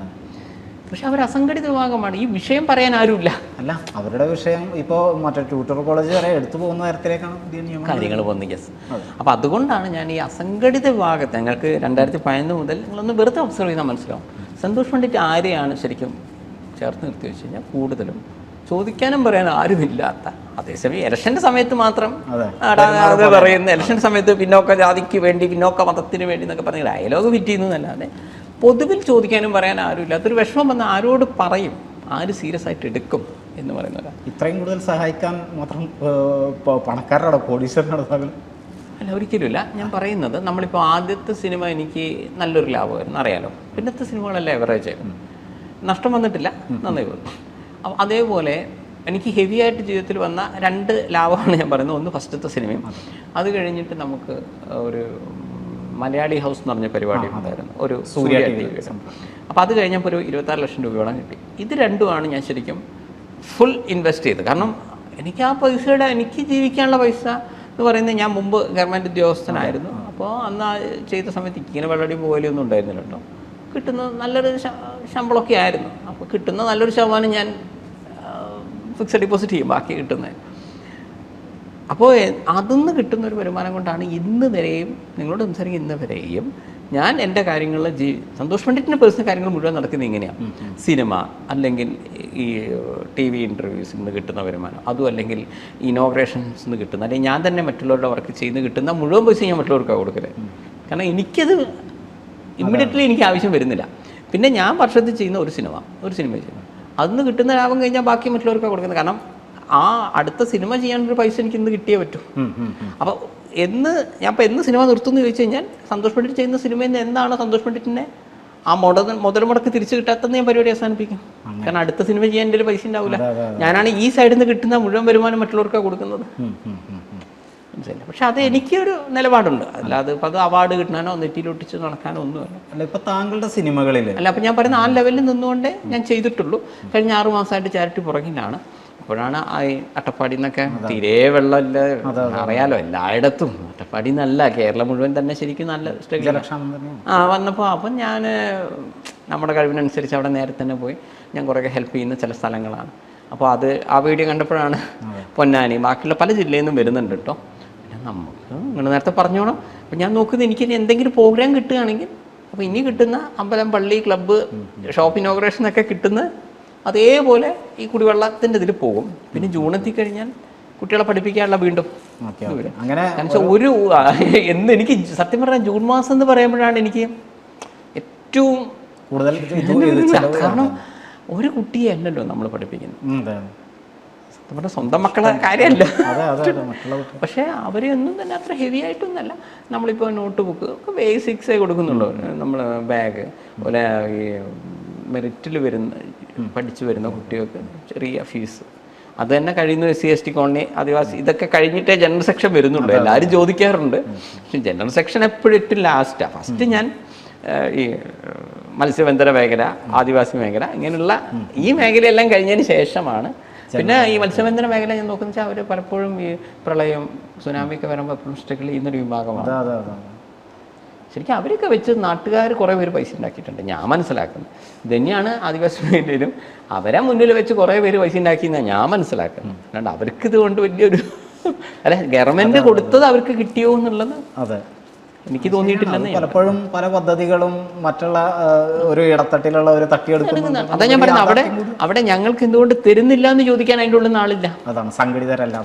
S1: പക്ഷെ അവർ അസംഘടിത വിഭാഗമാണ്. ഈ വിഷയം പറയാൻ ആരുമില്ല.
S2: അല്ല, അവരുടെ വിഷയം ഇപ്പോൾ മറ്റേ ട്യൂട്ടർ കോളേജ് വരെ എടുത്തു പോകുന്ന തരത്തിലേക്കാണ് പുതിയ നിയമം
S1: കാര്യങ്ങൾ പോകുന്നത്. യെസ്. അപ്പോൾ അതുകൊണ്ടാണ് ഞാൻ ഈ അസംഘടിത വിഭാഗത്തെ, ഞങ്ങൾക്ക് 2015 മുതൽ നിങ്ങളൊന്ന് വെറുതെ ഒബ്സർവ് ചെയ്താൽ മനസ്സിലാവും. സന്തോഷ് പണ്ഡിറ്റ് ആരെയാണ് ശരിക്കും ചേർത്ത് നിർത്തി വെച്ച് കഴിഞ്ഞാൽ കൂടുതലും ചോദിക്കാനും പറയാൻ ആരുമില്ലാത്ത, അതേസമയം ഇലക്ഷൻ്റെ സമയത്ത് മാത്രം അത് പറയുന്ന, ഇലക്ഷൻ്റെ സമയത്ത് പിന്നോക്ക ജാതിക്ക് വേണ്ടി, പിന്നോക്ക മതത്തിന് വേണ്ടി എന്നൊക്കെ പറഞ്ഞ് ഡയലോഗ് ഫിറ്റ് ചെയ്യുന്നതല്ലാതെ പൊതുവിൽ ചോദിക്കാനും പറയാൻ ആരുമില്ല. അതൊരു വിഷമം വന്ന് ആരോട് പറയും, ആര് സീരിയസ് ആയിട്ട് എടുക്കും എന്ന് പറയുന്നത്.
S2: ഇത്രയും കൂടുതൽ സഹായിക്കാൻ മാത്രം പണക്കാരുടെ കോടീശ്വരനാണ്.
S1: അല്ല, ഒരിക്കലുമില്ല. ഞാൻ പറയുന്നത് നമ്മളിപ്പോൾ ആദ്യത്തെ സിനിമ എനിക്ക് നല്ലൊരു ലാഭമായിരുന്നു, അറിയാലോ. പിന്നത്തെ സിനിമകളെല്ലാം എവറേജ് ആയിരുന്നു, നഷ്ടം വന്നിട്ടില്ല, നന്നായി വന്നു. അതേപോലെ എനിക്ക് ഹെവി ആയിട്ട് ജീവിതത്തിൽ വന്ന 2 ലാഭമാണ് ഞാൻ പറയുന്നത്. ഒന്ന് ഫസ്റ്റത്തെ സിനിമയും, അത് കഴിഞ്ഞിട്ട് നമുക്ക് ഒരു മലയാളി ഹൗസ് എന്ന് പറഞ്ഞ പരിപാടി ഉണ്ടായിരുന്നു, ഒരു സൂര്യ ടി വി. അപ്പോൾ അത് കഴിഞ്ഞപ്പോൾ ഒരു 26 ലക്ഷം രൂപയോളം കിട്ടി. ഇത് രണ്ടുമാണ് ഞാൻ ശരിക്കും ഫുൾ ഇൻവെസ്റ്റ് ചെയ്തത്. കാരണം എനിക്ക് ആ പൈസയുടെ, എനിക്ക് ജീവിക്കാനുള്ള പൈസ എന്ന് പറയുന്നത്, ഞാൻ മുമ്പ് ഗവൺമെൻറ് ഉദ്യോഗസ്ഥനായിരുന്നു. അപ്പോൾ അന്ന് ചെയ്ത സമയത്ത് ഇങ്ങനെ വെള്ളടി പോലെയൊന്നും ഉണ്ടായിരുന്നില്ല കേട്ടോ. കിട്ടുന്ന നല്ലൊരു ശമ്പളമൊക്കെ ആയിരുന്നു. അപ്പോൾ കിട്ടുന്ന നല്ലൊരു ശതമാനം ഞാൻ ഫിക്സഡ് ഡിപ്പോസിറ്റ് ചെയ്യും, ബാക്കി കിട്ടുന്നത്. അപ്പോൾ അതിന്ന് കിട്ടുന്ന ഒരു വരുമാനം കൊണ്ടാണ് ഇന്ന് വരെയും, നിങ്ങളോട് സംസാരിക്കുന്ന ഇന്ന് വരെയും ഞാൻ എൻ്റെ കാര്യങ്ങളിൽ സന്തോഷ് പണ്ഡിറ്റിൻ്റെ പേഴ്സണൽ കാര്യങ്ങൾ മുഴുവൻ നടക്കുന്നത് ഇങ്ങനെയാണ്. സിനിമ, അല്ലെങ്കിൽ ഈ TV ഇൻ്റർവ്യൂസിൽ നിന്ന് കിട്ടുന്ന വരുമാനം, അതും അല്ലെങ്കിൽ ഇനോഗ്രേഷൻസിൽ നിന്ന് കിട്ടുന്ന, അല്ലെങ്കിൽ ഞാൻ തന്നെ മറ്റുള്ളവരുടെ വർക്ക് ചെയ്ത് കിട്ടുന്ന മുഴുവൻ പൈസ ഞാൻ മറ്റുള്ളവർക്കാണ് കൊടുക്കല്. കാരണം എനിക്കത് ഇമ്മീഡിയറ്റ്ലി എനിക്ക് ആവശ്യം വരുന്നില്ല. പിന്നെ ഞാൻ വർഷത്തിൽ ചെയ്യുന്ന ഒരു സിനിമ ചെയ്യുന്നു, അതിന് കിട്ടുന്ന ലാഭം കഴിഞ്ഞാൽ ബാക്കി മറ്റുള്ളവർക്കാണ് കൊടുക്കുന്നത്. കാരണം ആ അടുത്ത സിനിമ ചെയ്യാനൊരു പൈസ എനിക്ക് ഇന്ന് കിട്ടിയേ പറ്റൂ. അപ്പോൾ എന്ന് സിനിമ നിർത്തുമെന്ന് ചോദിച്ചു കഴിഞ്ഞാൽ, സന്തോഷ് പണ്ഡിറ്റ് ചെയ്യുന്ന സിനിമയിൽ നിന്ന് എന്താണ് സന്തോഷ് പണ്ഡിറ്റിനെ ആ മുതൽ മുടക്ക് തിരിച്ചു കിട്ടാത്തത് ഞാൻ പരിപാടി അവസാനിപ്പിക്കും. കാരണം അടുത്ത സിനിമ ചെയ്യാൻ എൻ്റെ ഒരു പൈസ ഉണ്ടാവില്ല. ഞാനാണ് ഈ സൈഡിൽ നിന്ന് കിട്ടുന്ന മുഴുവൻ വരുമാനം മറ്റുള്ളവർക്കാണ് കൊടുക്കുന്നത്. മനസ്സിലായില്ല. പക്ഷെ അത് എനിക്കൊരു നിലപാടുണ്ട്, അല്ലാതെ ഇപ്പം അത് അവാർഡ് കിട്ടാനോ നെറ്റിയിലൊട്ടിച്ച് നടക്കാനോ ഒന്നുമല്ല.
S2: അല്ല, ഇപ്പം താങ്കളുടെ സിനിമകളിൽ അല്ല, അപ്പം
S1: ഞാൻ പറയുന്ന ആ ലെവലിൽ നിന്നുകൊണ്ടേ ഞാൻ ചെയ്തിട്ടുള്ളൂ. കഴിഞ്ഞ 6 മാസമായിട്ട് ചാരിറ്റി പുറകിലാണ്. അപ്പോഴാണ് അട്ടപ്പാടി എന്നൊക്കെ തീരെ വെള്ളമില്ല, അറിയാലോ, എല്ലായിടത്തും. അട്ടപ്പാടി എന്നല്ല, കേരളം മുഴുവൻ തന്നെ ശരിക്കും നല്ല വന്നപ്പോൾ അപ്പം ഞാൻ നമ്മുടെ കഴിവിനനുസരിച്ച് അവിടെ നേരെ തന്നെ പോയി ഞാൻ കുറേയൊക്കെ ഹെൽപ്പ് ചെയ്യുന്ന ചില സ്ഥലങ്ങളാണ്. അപ്പോൾ ആ വീഡിയോ കണ്ടപ്പോഴാണ് പൊന്നാനി, ബാക്കിയുള്ള പല ജില്ലയിൽ നിന്നും വരുന്നുണ്ട് കേട്ടോ. പിന്നെ നമുക്ക് നിങ്ങൾ നേരത്തെ പറഞ്ഞോണം. അപ്പം ഞാൻ നോക്കുന്നത് എനിക്ക് ഇനി എന്തെങ്കിലും പ്രോഗ്രാം കിട്ടുകയാണെങ്കിൽ, അപ്പോൾ ഇനി കിട്ടുന്ന അമ്പലം, പള്ളി, ക്ലബ്ബ്, ഷോപ്പ് ഇനോഗ്രേഷനൊക്കെ കിട്ടുന്ന അതേപോലെ ഈ കുടിവെള്ളത്തിൻ്റെ ഇതിൽ പോകും. പിന്നെ ജൂൺ എത്തിക്കഴിഞ്ഞാൽ കുട്ടികളെ പഠിപ്പിക്കാനുള്ള വീണ്ടും
S2: അങ്ങനെ
S1: ഒരു എന്ന് എനിക്ക് സത്യം പറഞ്ഞാൽ ജൂൺ മാസം എന്ന് പറയുമ്പോഴാണ് എനിക്ക് ഏറ്റവും
S2: കൂടുതൽ
S1: കാരണം ഒരു കുട്ടിയെ അല്ലല്ലോ നമ്മൾ പഠിപ്പിക്കുന്നത്, സത്യം പറഞ്ഞാൽ സ്വന്തം മക്കളെ കാര്യമല്ല. പക്ഷേ അവരെ ഒന്നും തന്നെ അത്ര ഹെവി ആയിട്ടൊന്നുമല്ല. നമ്മളിപ്പോൾ നോട്ട് ബുക്ക് ഒക്കെ ബേസിക്സേ കൊടുക്കുന്നുള്ളൂ. നമ്മൾ ബാഗ് പോലെ ഈ മെറിറ്റിൽ പഠിച്ചു വരുന്ന കുട്ടികൾക്ക് ചെറിയ ഫീസ് അത് തന്നെ കഴിയുന്നു. SC/ST കോളനി, ആദിവാസി ഇതൊക്കെ കഴിഞ്ഞിട്ടേ ജനറൽ സെക്ഷൻ വരുന്നുള്ളൂ. എല്ലാവരും ചോദിക്കാറുണ്ട്. പക്ഷെ ജനറൽ സെക്ഷൻ എപ്പോഴും ഏറ്റവും ലാസ്റ്റാണ്. ഫസ്റ്റ് ഞാൻ ഈ മത്സ്യബന്ധന മേഖല, ആദിവാസി മേഖല, ഇങ്ങനെയുള്ള ഈ മേഖലയെല്ലാം കഴിഞ്ഞതിന് ശേഷമാണ്. പിന്നെ ഈ മത്സ്യബന്ധന മേഖല ഞാൻ നോക്കുന്ന വെച്ചാൽ അവർ പലപ്പോഴും ഈ പ്രളയം, സുനാമി ഒക്കെ വരുമ്പോൾ എപ്പോഴും സ്ട്രഗിൾ ചെയ്യുന്നൊരു വിഭാഗമാണ്. ശരിക്കും അവരൊക്കെ വെച്ച് നാട്ടുകാർ കുറേ പേര് പൈസ ഉണ്ടാക്കിയിട്ടുണ്ട്, ഞാൻ മനസ്സിലാക്കുന്നത്. ഇത് തന്നെയാണ് ആദിവാസി മേഖലയിലും അവരെ മുന്നിൽ വെച്ച് കുറേ പേര് പൈസ ഉണ്ടാക്കിയെന്നാണ് ഞാൻ മനസ്സിലാക്കുന്നത്. അല്ലാണ്ട് അവർക്ക് ഇതുകൊണ്ട് വലിയൊരു അല്ല ഗവൺമെന്റ് കൊടുത്തത് അവർക്ക് കിട്ടിയോ എന്നുള്ളത് എനിക്ക് തോന്നിയിട്ടില്ലെന്ന്.
S2: പലപ്പോഴും പല പദ്ധതികളും മറ്റുള്ള ഒരു ഇടത്തട്ടിലുള്ള ഒരു തട്ടിയെടുക്കുന്നു.
S1: അതാ ഞാൻ പറയുന്നത്, അവിടെ ഞങ്ങൾക്ക് എന്തുകൊണ്ട് തരുന്നില്ല എന്ന് ചോദിക്കാൻ അതിൻ്റെ ഉള്ളിൽ ആളില്ല.
S2: അതാണ് സംഘടിതരല്ല.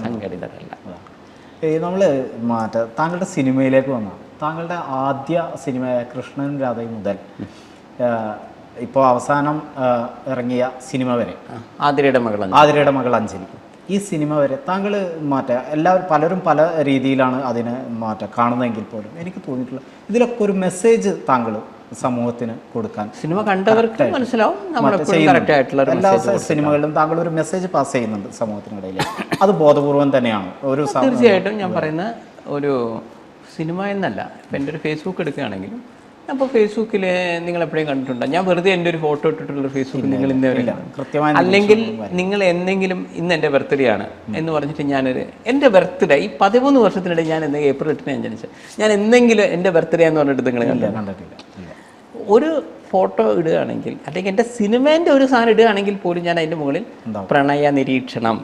S2: നമ്മൾ താങ്കളുടെ സിനിമയിലേക്ക് വന്ന താങ്കളുടെ ആദ്യ സിനിമയായ കൃഷ്ണനും രാധയും മുതൽ ഇപ്പോൾ അവസാനം ഇറങ്ങിയ സിനിമ വരെ
S1: ആതിരയുടെ
S2: മകൾ അഞ്ജലി, ഈ സിനിമ വരെ താങ്കൾ പലരും പല രീതിയിലാണ് അതിനെ കാണുന്നതെങ്കിൽ പോലും എനിക്ക് തോന്നിയിട്ടുള്ള ഇതിലൊക്കെ ഒരു മെസ്സേജ് താങ്കൾ സമൂഹത്തിന് കൊടുക്കാൻ
S1: സിനിമ കണ്ടവർക്ക് മനസ്സിലാവും.
S2: എല്ലാ സിനിമകളിലും താങ്കൾ ഒരു മെസ്സേജ് പാസ് ചെയ്യുന്നുണ്ട് സമൂഹത്തിനിടയിൽ. അത് ബോധപൂർവം തന്നെയാണ്.
S1: തീർച്ചയായിട്ടും ഞാൻ പറയുന്ന ഒരു സിനിമ എന്നല്ല. ഇപ്പം എൻ്റെ ഒരു ഫേസ്ബുക്ക് എടുക്കുകയാണെങ്കിലും അപ്പോൾ ഫേസ്ബുക്കിൽ നിങ്ങൾ എപ്പോഴും കണ്ടിട്ടുണ്ടോ ഞാൻ വെറുതെ എൻ്റെ ഒരു ഫോട്ടോ ഇട്ടിട്ടുള്ള ഫേസ്ബുക്കിൽ നിങ്ങൾ ഇന്നവരെ കാണും. അല്ലെങ്കിൽ നിങ്ങൾ എന്തെങ്കിലും ഇന്ന് എൻ്റെ ബർത്ത്ഡേ ആണ് എന്ന് പറഞ്ഞിട്ട് എൻ്റെ ബർത്ത്ഡേ ഈ 13 വർഷത്തിനിടെ ഞാൻ എന്തെങ്കിലും April 8 ഞാൻ ജനിച്ചത്, ഞാൻ എന്തെങ്കിലും എൻ്റെ ബർത്ത്ഡേ എന്ന് പറഞ്ഞിട്ട് നിങ്ങൾ കണ്ടിട്ടില്ല. ഒരു ഫോട്ടോ ഇടുകയാണെങ്കിൽ അല്ലെങ്കിൽ എൻ്റെ സിനിമേൻ്റെ ഒരു സാധനം ഇടുകയാണെങ്കിൽ പോലും ഞാൻ അതിൻ്റെ മുകളിൽ പ്രണയ നിരീക്ഷണം,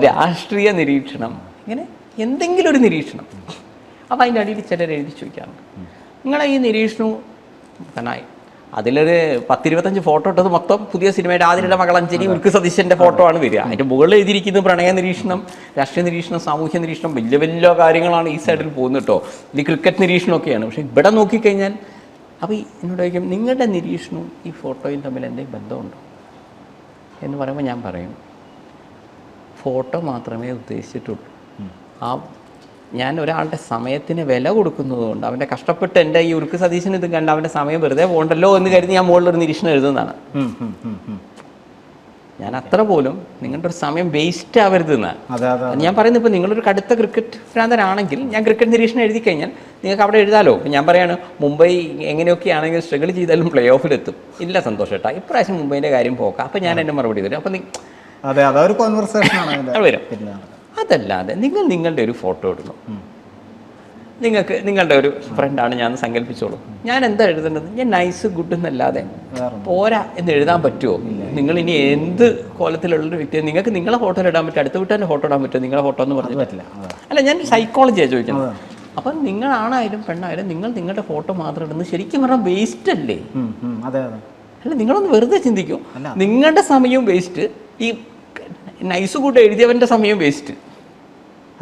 S1: രാഷ്ട്രീയ നിരീക്ഷണം, ഇങ്ങനെ എന്തെങ്കിലും ഒരു നിരീക്ഷണം. അപ്പോൾ അതിൻ്റെ അടിയിൽ ചിലർ എഴുതി ചോദിക്കാറുണ്ട് നിങ്ങളെ ഈ നിരീക്ഷണവും കനായി അതിലൊരു 10-25 ഫോട്ടോ ഇട്ടത് മൊത്തം പുതിയ സിനിമയുടെ ആതിരയുടെ മകൾ അഞ്ജലി, ഉൽക്ക് സതീശൻ്റെ ഫോട്ടോ ആണ് വരിക. അതിൻ്റെ മുകളിൽ എഴുതിയിരിക്കുന്നത് പ്രണയ നിരീക്ഷണം, രാഷ്ട്രീയ നിരീക്ഷണം, സാമൂഹ്യ നിരീക്ഷണം, വലിയ വലിയ കാര്യങ്ങളാണ് ഈ സൈഡിൽ പോകുന്നത് കേട്ടോ. ഇത് ക്രിക്കറ്റ് നിരീക്ഷണമൊക്കെയാണ്. പക്ഷേ ഇവിടെ നോക്കിക്കഴിഞ്ഞാൽ അപ്പോൾ എന്നോട് ചോദിക്കും നിങ്ങളുടെ നിരീക്ഷണവും ഈ ഫോട്ടോയും തമ്മിൽ എന്തെങ്കിലും ബന്ധമുണ്ടോ എന്ന് പറയുമ്പോൾ ഞാൻ പറയും ഫോട്ടോ മാത്രമേ ഉദ്ദേശിച്ചിട്ടുള്ളൂ. ഞാൻ ഒരാളുടെ സമയത്തിന് വില കൊടുക്കുന്നതുകൊണ്ട് അവൻ്റെ കഷ്ടപ്പെട്ട് എൻ്റെ ഈ ഉരുക്ക് സതീശന് ഇത് കണ്ട് അവൻ്റെ സമയം വെറുതെ പോകണ്ടല്ലോ എന്ന് കരുതി ഞാൻ മുകളിലൊരു നിരീക്ഷണം എഴുതുന്നതാണ്. ഞാൻ അത്ര പോലും നിങ്ങളുടെ ഒരു സമയം വേസ്റ്റ് ആവരുത് എന്നാണ് ഞാൻ പറയുന്നത്. ഇപ്പോൾ നിങ്ങളൊരു കടുത്ത ക്രിക്കറ്റ് ഭ്രാന്തനാണെങ്കിൽ ഞാൻ ക്രിക്കറ്റ് നിരീക്ഷണം എഴുതി കഴിഞ്ഞാൽ നിങ്ങൾക്ക് അവിടെ എഴുതാലോ. ഞാൻ പറയാണ് മുംബൈ എങ്ങനെയൊക്കെ ആണെങ്കിൽ സ്ട്രഗിൾ ചെയ്താലും പ്ലേ ഓഫിലെത്തും. ഇല്ല സന്തോഷം ഏട്ടാ ഇപ്രാവശ്യം മുംബൈൻ്റെ കാര്യം പോക്കാം. അപ്പോൾ ഞാൻ എൻ്റെ മറുപടി തരും. അപ്പോൾ വരും. അതല്ലാതെ നിങ്ങൾ നിങ്ങളുടെ ഒരു ഫോട്ടോ ഇടുന്നു, നിങ്ങൾക്ക് നിങ്ങളുടെ ഒരു ഫ്രണ്ടാണ് ഞാൻ സങ്കല്പിച്ചോളൂ. ഞാൻ എന്താ എഴുതേണ്ടത്? ഞാൻ നൈസ് ഗുഡ് എന്നല്ലാതെ പോരാ എന്ന് എഴുതാൻ പറ്റുമോ? നിങ്ങൾ ഇനി എന്ത് കോലത്തിലുള്ളൊരു വ്യക്തിയെ നിങ്ങൾക്ക് നിങ്ങളെ ഫോട്ടോ ഇടാൻ പറ്റും, അടുത്ത വീട്ടാൻ്റെ ഫോട്ടോ ഇടാൻ പറ്റുമോ? നിങ്ങളെ ഫോട്ടോ എന്ന് പറഞ്ഞിട്ട് പറ്റില്ല. അല്ല ഞാൻ സൈക്കോളജിയാണ് ചോദിക്കുന്നത്. അപ്പം നിങ്ങളാണായാലും പെണ്ണായാലും നിങ്ങൾ നിങ്ങളുടെ ഫോട്ടോ മാത്രം ഇടുന്നത് ശരിക്കും പറഞ്ഞാൽ വേസ്റ്റ് അല്ലേ? അല്ല നിങ്ങളൊന്ന് വെറുതെ ചിന്തിക്കൂ. നിങ്ങളുടെ സമയവും വേസ്റ്റ്, ഈ നൈസ് ഗുഡ് എഴുതിയവൻ്റെ സമയം വേസ്റ്റ്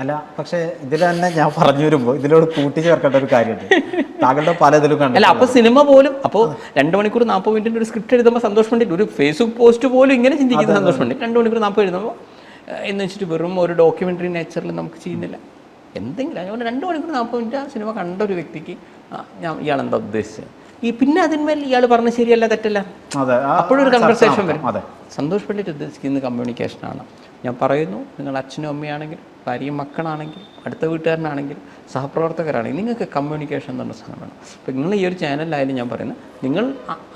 S2: അല്ല. പക്ഷേ ഇതിൽ തന്നെ ഞാൻ പറഞ്ഞു വരുമ്പോൾ ഇതിലോട് കൂട്ടി ചേർക്കേണ്ട ഒരു കാര്യമുണ്ട്. താങ്കളുടെ പലതിലും കണ്ടു.
S1: അല്ല അപ്പോൾ സിനിമ പോലും അപ്പോൾ 2 മണിക്കൂർ 40 മിനിറ്റിൻ്റെ ഒരു സ്ക്രിപ്റ്റ് എഴുതുമ്പോൾ സന്തോഷം വേണ്ടിയിട്ട് ഒരു ഫേസ്ബുക്ക് പോസ്റ്റ് പോലും ഇങ്ങനെ ചിന്തിക്കുന്ന സന്തോഷം വേണ്ടി 2 മണിക്കൂർ 40 എഴുതുമ്പോൾ എന്ന് വെച്ചിട്ട് വെറും ഒരു ഡോക്യുമെൻ്ററി നേച്ചറിൽ നമുക്ക് ചെയ്യുന്നില്ല. എന്തെങ്കിലും അതുപോലെ 2 മണിക്കൂർ 40 മിനിറ്റ് ആ സിനിമ കണ്ട ഒരു വ്യക്തിക്ക് ഞാൻ ഇയാളെന്താ ഉദ്ദേശിച്ചത് ഈ പിന്നെ അതിന്മേൽ ഇയാൾ പറഞ്ഞ ശരിയല്ല തെറ്റല്ല അപ്പോഴൊരു കൺവെർസേഷൻ വരും. സന്തോഷ് പണ്ഡിറ്റ് ഉദ്ദേശിക്കുന്നത് കമ്മ്യൂണിക്കേഷനാണ്. ഞാൻ പറയുന്നു നിങ്ങൾ അച്ഛനും അമ്മയാണെങ്കിൽ ഭാര്യയും മക്കളാണെങ്കിൽ അടുത്ത വീട്ടുകാരനാണെങ്കിൽ സഹപ്രവർത്തകരാണെങ്കിൽ നിങ്ങൾക്ക് കമ്മ്യൂണിക്കേഷൻ എന്ന് പറഞ്ഞ സാധനം വേണം. അപ്പോൾ നിങ്ങൾ ഈ ഒരു ചാനലിലായാലും ഞാൻ പറയുന്നത് നിങ്ങൾ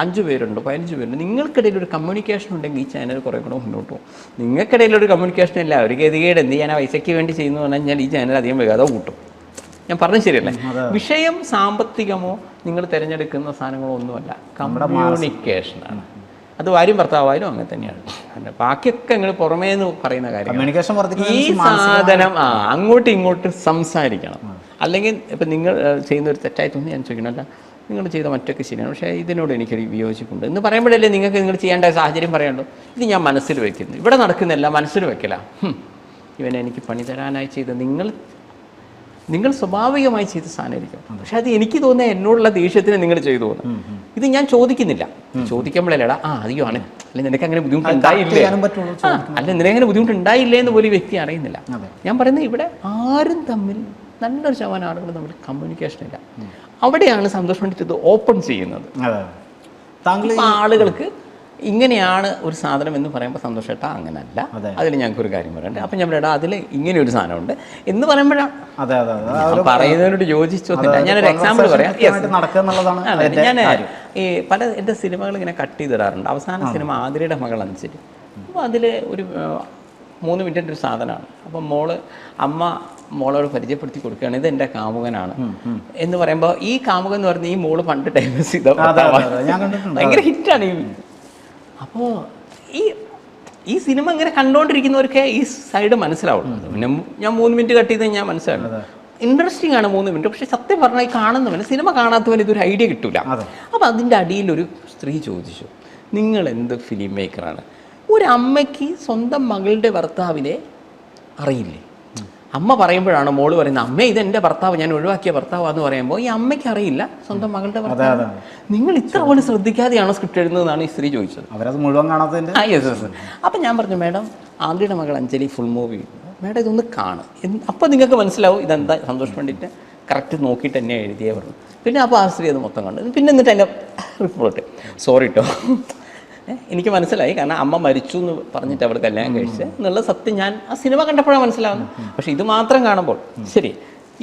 S1: 5 പേരുണ്ട് 15 പേരുണ്ട് നിങ്ങൾക്കിടയിൽ ഒരു കമ്മ്യൂണിക്കേഷൻ ഉണ്ടെങ്കിൽ ഈ ചാനൽ കുറേ കൂടെ മുന്നോട്ട് പോകും. നിങ്ങൾക്കിടയിലൊരു കമ്മ്യൂണിക്കേഷൻ ഇല്ല ഒരു ഗതികേട് എന്ത് ചെയ്യാൻ പൈസയ്ക്ക് വേണ്ടി ചെയ്യുന്നു പറഞ്ഞു കഴിഞ്ഞാൽ ഈ ചാനൽ അധികം വേഗത കൂട്ടും. ഞാൻ പറഞ്ഞത് ശരിയല്ലേ? വിഷയം സാമ്പത്തികമോ നിങ്ങൾ തിരഞ്ഞെടുക്കുന്ന സാധനങ്ങളോ ഒന്നുമല്ല, കമ്മ്യൂണിക്കേഷനാണ്. അത് ഭാര്യയും ഭർത്താവായാലും അങ്ങനെ തന്നെയാണ്. ബാക്കിയൊക്കെ നിങ്ങൾ പുറമേ നിന്ന് പറയുന്ന കാര്യം ഈ സാധനം അങ്ങോട്ടും ഇങ്ങോട്ടും സംസാരിക്കണം. അല്ലെങ്കിൽ ഇപ്പം നിങ്ങൾ ചെയ്യുന്ന ഒരു തെറ്റായി തോന്നി ഞാൻ ചോദിക്കണമല്ല നിങ്ങൾ ചെയ്ത മറ്റൊക്കെ ശരിയാണ് പക്ഷേ ഇതിനോട് എനിക്കൊരു വിയോജിപ്പുണ്ട് എന്ന് പറയുമ്പോഴല്ലേ നിങ്ങൾക്ക് നിങ്ങൾ ചെയ്യേണ്ട സാഹചര്യം പറയാനുള്ളൂ. ഇത് ഞാൻ മനസ്സിൽ വയ്ക്കുന്നു, ഇവിടെ നടക്കുന്നില്ല മനസ്സിൽ വെക്കല ഇവൻ എനിക്ക് പണി തരാനായി ചെയ്ത് നിങ്ങൾ സ്വാഭാവികമായി ചെയ്ത സാധനമായിരിക്കും. പക്ഷെ അത് എനിക്ക് തോന്നുന്ന എന്നോടുള്ള ദേഷ്യത്തിന് നിങ്ങൾ ചെയ്തു പോകുന്നു. ഇത് ഞാൻ ചോദിക്കുന്നില്ല. ചോദിക്കുമ്പോഴല്ലേടാ അയ്യോ ആണ് അല്ലെങ്കിൽ നിനക്ക് അങ്ങനെ ബുദ്ധിമുട്ടുണ്ടായില്ലേ, അല്ല നിനക്കങ്ങനെ ബുദ്ധിമുട്ടുണ്ടായില്ലേ എന്ന് പോലും ഈ വ്യക്തി അറിയുന്നില്ല. ഞാൻ പറയുന്നത് ഇവിടെ ആരും തമ്മിൽ നല്ലൊരു ശതമാനം ആളുകൾ തമ്മിൽ കമ്മ്യൂണിക്കേഷൻ ഇല്ല. അവിടെയാണ് സന്തോഷ് പണ്ഡിറ്റ് ഇത് ഓപ്പൺ ചെയ്യുന്നത്. ആളുകൾക്ക് ഇങ്ങനെയാണ് ഒരു സാധനം എന്ന് പറയുമ്പോൾ സന്തോഷേട്ടാ അങ്ങനല്ല, അതിൽ ഞങ്ങൾക്ക് ഒരു കാര്യം പറയണ്ടേ, അപ്പം ഞാൻ പറയാം അതിൽ ഇങ്ങനെ ഒരു സാധനമുണ്ട് എന്ന് പറയുമ്പോഴാണ് പറയുന്നതിനോട് യോജിച്ചൊന്നുമില്ല. ഞാനൊരു എക്സാമ്പിൾ പറയാം. ഞാൻ ഈ പല എൻ്റെ സിനിമകൾ ഇങ്ങനെ കട്ട് ചെയ്തിടാറുണ്ട്. അവസാന സിനിമ ആതിരയുടെ മകൾ അഞ്ചരി. അപ്പോൾ അതിൽ ഒരു 3 മിനിറ്റിൻ്റെ ഒരു സാധനമാണ്. അപ്പം അമ്മ മോളോട് പരിചയപ്പെടുത്തി കൊടുക്കുകയാണ്, ഇത് എൻ്റെ കാമുകനാണ് എന്ന് പറയുമ്പോൾ ഈ കാമുകൻ എന്ന് പറഞ്ഞാൽ ഈ മോള് പണ്ട് ടൈമസ് ചെയ്ത ഭയങ്കര ഹിറ്റാണ് ഈ. അപ്പോൾ ഈ സിനിമ ഇങ്ങനെ കണ്ടുകൊണ്ടിരിക്കുന്നവർക്ക് ഈ സൈഡ് മനസ്സിലാവുള്ളൂ. പിന്നെ ഞാൻ 3 മിനിറ്റ് കട്ട് ചെയ്ത് ഞാൻ മനസ്സിലാവുള്ളൂ. ഇൻട്രസ്റ്റിംഗ് ആണ് 3 മിനിറ്റ്. പക്ഷെ സത്യം പറഞ്ഞാൽ ഈ കാണുന്നവന് സിനിമ കാണാത്തവന് ഇതൊരു ഐഡിയ കിട്ടൂല. അപ്പം അതിൻ്റെ അടിയിലൊരു സ്ത്രീ ചോദിച്ചു, നിങ്ങൾ എന്ത് ഫിലിം മേക്കറാണ്? ഒരു അമ്മയ്ക്ക് സ്വന്തം മകളുടെ ഭർത്താവിനെ അറിയില്ലേ? അമ്മ പറയുമ്പോഴാണ് മോള് പറയുന്നത്, അമ്മ ഇതെൻ്റെ ഭർത്താവ്, ഞാൻ ഒഴിവാക്കിയ ഭർത്താവാന്ന് പറയുമ്പോൾ ഈ അമ്മയ്ക്ക് അറിയില്ല സ്വന്തം മകളുടെ ഭർത്താവ്. നിങ്ങൾ ഇത്ര പോലും ശ്രദ്ധിക്കാതെയാണോ സ്ക്രിപ്റ്റ് എഴുതുന്നതെന്നാണ് ഈ സ്ത്രീ ചോദിച്ചത്.
S2: അവരത് മുഴുവൻ കാണാത്തതിൻ്റെ.
S1: അപ്പം ഞാൻ പറഞ്ഞു, മേഡം ആതിരയുടെ മകൾ അഞ്ജലി ഫുൾ മൂവി, മേഡം ഇതൊന്ന് കാണും, അപ്പം നിങ്ങൾക്ക് മനസ്സിലാവും ഇതെന്താ സന്തോഷ് പണ്ഡിറ്റ് കറക്റ്റ് നോക്കിയിട്ട് തന്നെ എഴുതിയേ പറഞ്ഞു. പിന്നെ അപ്പോൾ ആ സ്ത്രീ അത് മൊത്തം കണ്ടു. പിന്നെ എന്നിട്ട് അതിൻ്റെ റിപ്പോർട്ട്, സോറി കേട്ടോ എനിക്ക് മനസ്സിലായി, കാരണം അമ്മ മരിച്ചു എന്ന് പറഞ്ഞിട്ട് അവൾ കല്യാണം കഴിച്ച് എന്നുള്ള സത്യം ഞാൻ ആ സിനിമ കണ്ടപ്പോഴാണ് മനസ്സിലാവുന്നത്. പക്ഷെ ഇത് മാത്രം കാണുമ്പോൾ ശരി,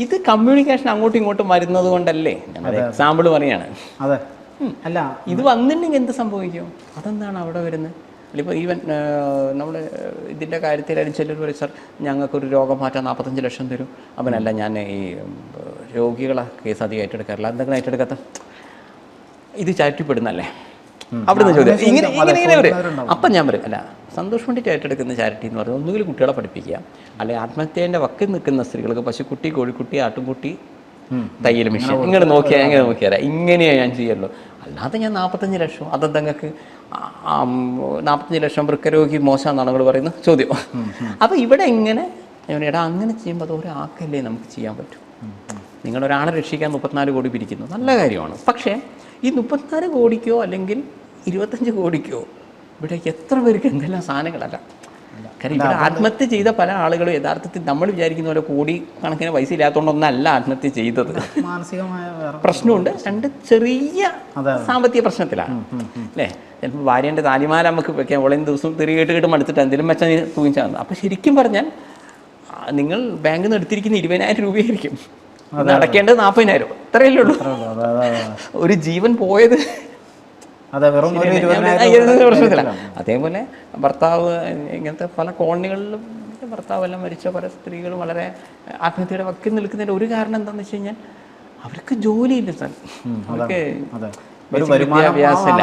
S1: ഇത് കമ്മ്യൂണിക്കേഷൻ അങ്ങോട്ടും ഇങ്ങോട്ടും വരുന്നത് കൊണ്ടല്ലേ, ഞാനൊരു എക്സാമ്പിൾ പറയാണ്.
S2: അതെ, അല്ല ഇത്
S1: വന്നിട്ടുണ്ടെങ്കിൽ എന്ത് സംഭവിക്കും? അതെന്താണ് അവിടെ വരുന്നത്? അല്ലെങ്കിൽ ഈവൻ നമ്മൾ ഇതിൻ്റെ കാര്യത്തിലായാലും ചിലർ പറയും, സാർ ഞങ്ങൾക്കൊരു രോഗം മാറ്റാൻ 45 ലക്ഷം തരും. അവനല്ല, ഞാൻ ഈ രോഗികളെ കേസ് അധികം ഏറ്റെടുക്കാറില്ല. എന്തെങ്കിലും ഏറ്റെടുക്കാത്ത ഇത് ചാരിറ്റിപ്പെടുന്നല്ലേ അവിടുന്ന് ചോദ്യം ഇങ്ങനെ വരും. അപ്പം ഞാൻ പറയും, അല്ല സന്തോഷ് പണ്ഡിറ്റ് ഏറ്റെടുക്കുന്ന ചാരിറ്റി എന്ന് പറയുന്നത് ഒന്നുകിൽ കുട്ടികളെ പഠിപ്പിക്കുക, അല്ലെങ്കിൽ ആത്മഹത്യേൻ്റെ വക്കിൽ നിൽക്കുന്ന സ്ത്രീകൾക്ക് പശുക്കുട്ടി, കോഴിക്കുട്ടി, ആട്ടുംകുട്ടി, തയ്യൽ മെഷീൻ ഇങ്ങനെ നോക്കിയാൽ ഇങ്ങനെയാണ് ഞാൻ ചെയ്യുള്ളൂ. അല്ലാതെ ഞാൻ 45 ലക്ഷം അതെന്തങ്ങൾക്ക് 45 ലക്ഷം വൃക്കരോഗി മോശമെന്നാണ് നിങ്ങൾ പറയുന്നത് ചോദ്യം. അപ്പോൾ ഇവിടെ ഇങ്ങനെ എടാ അങ്ങനെ ചെയ്യുമ്പോൾ അത് ഒരാൾക്കല്ലേ നമുക്ക് ചെയ്യാൻ പറ്റും. നിങ്ങളൊരാളെ രക്ഷിക്കാൻ 34 കോടി പിരിക്കുന്നു, നല്ല കാര്യമാണ്. പക്ഷേ ഈ 34 കോടിക്കോ അല്ലെങ്കിൽ 25 കോടിക്കോ ഇവിടെ എത്ര പേർക്ക് എന്തെല്ലാം സാധനങ്ങളല്ല. കാരണം ഇവിടെ ആത്മഹത്യ ചെയ്ത പല ആളുകളും യഥാർത്ഥത്തിൽ നമ്മൾ വിചാരിക്കുന്ന പോലെ കോടി കണക്കിന് പൈസ ഇല്ലാത്തതുകൊണ്ടൊന്നല്ല ആത്മഹത്യ ചെയ്തത്.
S2: മാനസികമായ
S1: പ്രശ്നമുണ്ട്, 2 ചെറിയ സാമ്പത്തിക പ്രശ്നത്തിലാണ് അല്ലേ. ചിലപ്പോൾ ഭാര്യേൻ്റെ താലിമാല നമുക്ക് വെക്കാം, ഓളെ ദിവസവും തിരികേട്ട് മടുത്തിട്ട് എന്തെങ്കിലും വെച്ചാൽ തൂങ്ങിച്ചാൽ. അപ്പോൾ ശരിക്കും പറഞ്ഞാൽ നിങ്ങൾ ബാങ്കിൽ നിന്ന് എടുത്തിരിക്കുന്ന 20,000 രൂപയായിരിക്കും, അടയ്ക്കേണ്ടത് 40,000. ഇത്രയല്ലേ ഉള്ളൂ. ഒരു ജീവൻ പോയത് പ്രശ്നത്തില്ല. അതേപോലെ ഭർത്താവ് ഇങ്ങനത്തെ പല കോളനികളിലും ഭർത്താവെല്ലാം മരിച്ച പല സ്ത്രീകളും വളരെ ആത്മഹത്യയുടെ വക്കിൽ നിൽക്കുന്നതിൻ്റെ ഒരു കാരണം എന്താണെന്ന് വെച്ച് കഴിഞ്ഞാൽ അവർക്ക് ജോലിയില്ല സാർ, അവർക്ക് വിദ്യാഭ്യാസമില്ല.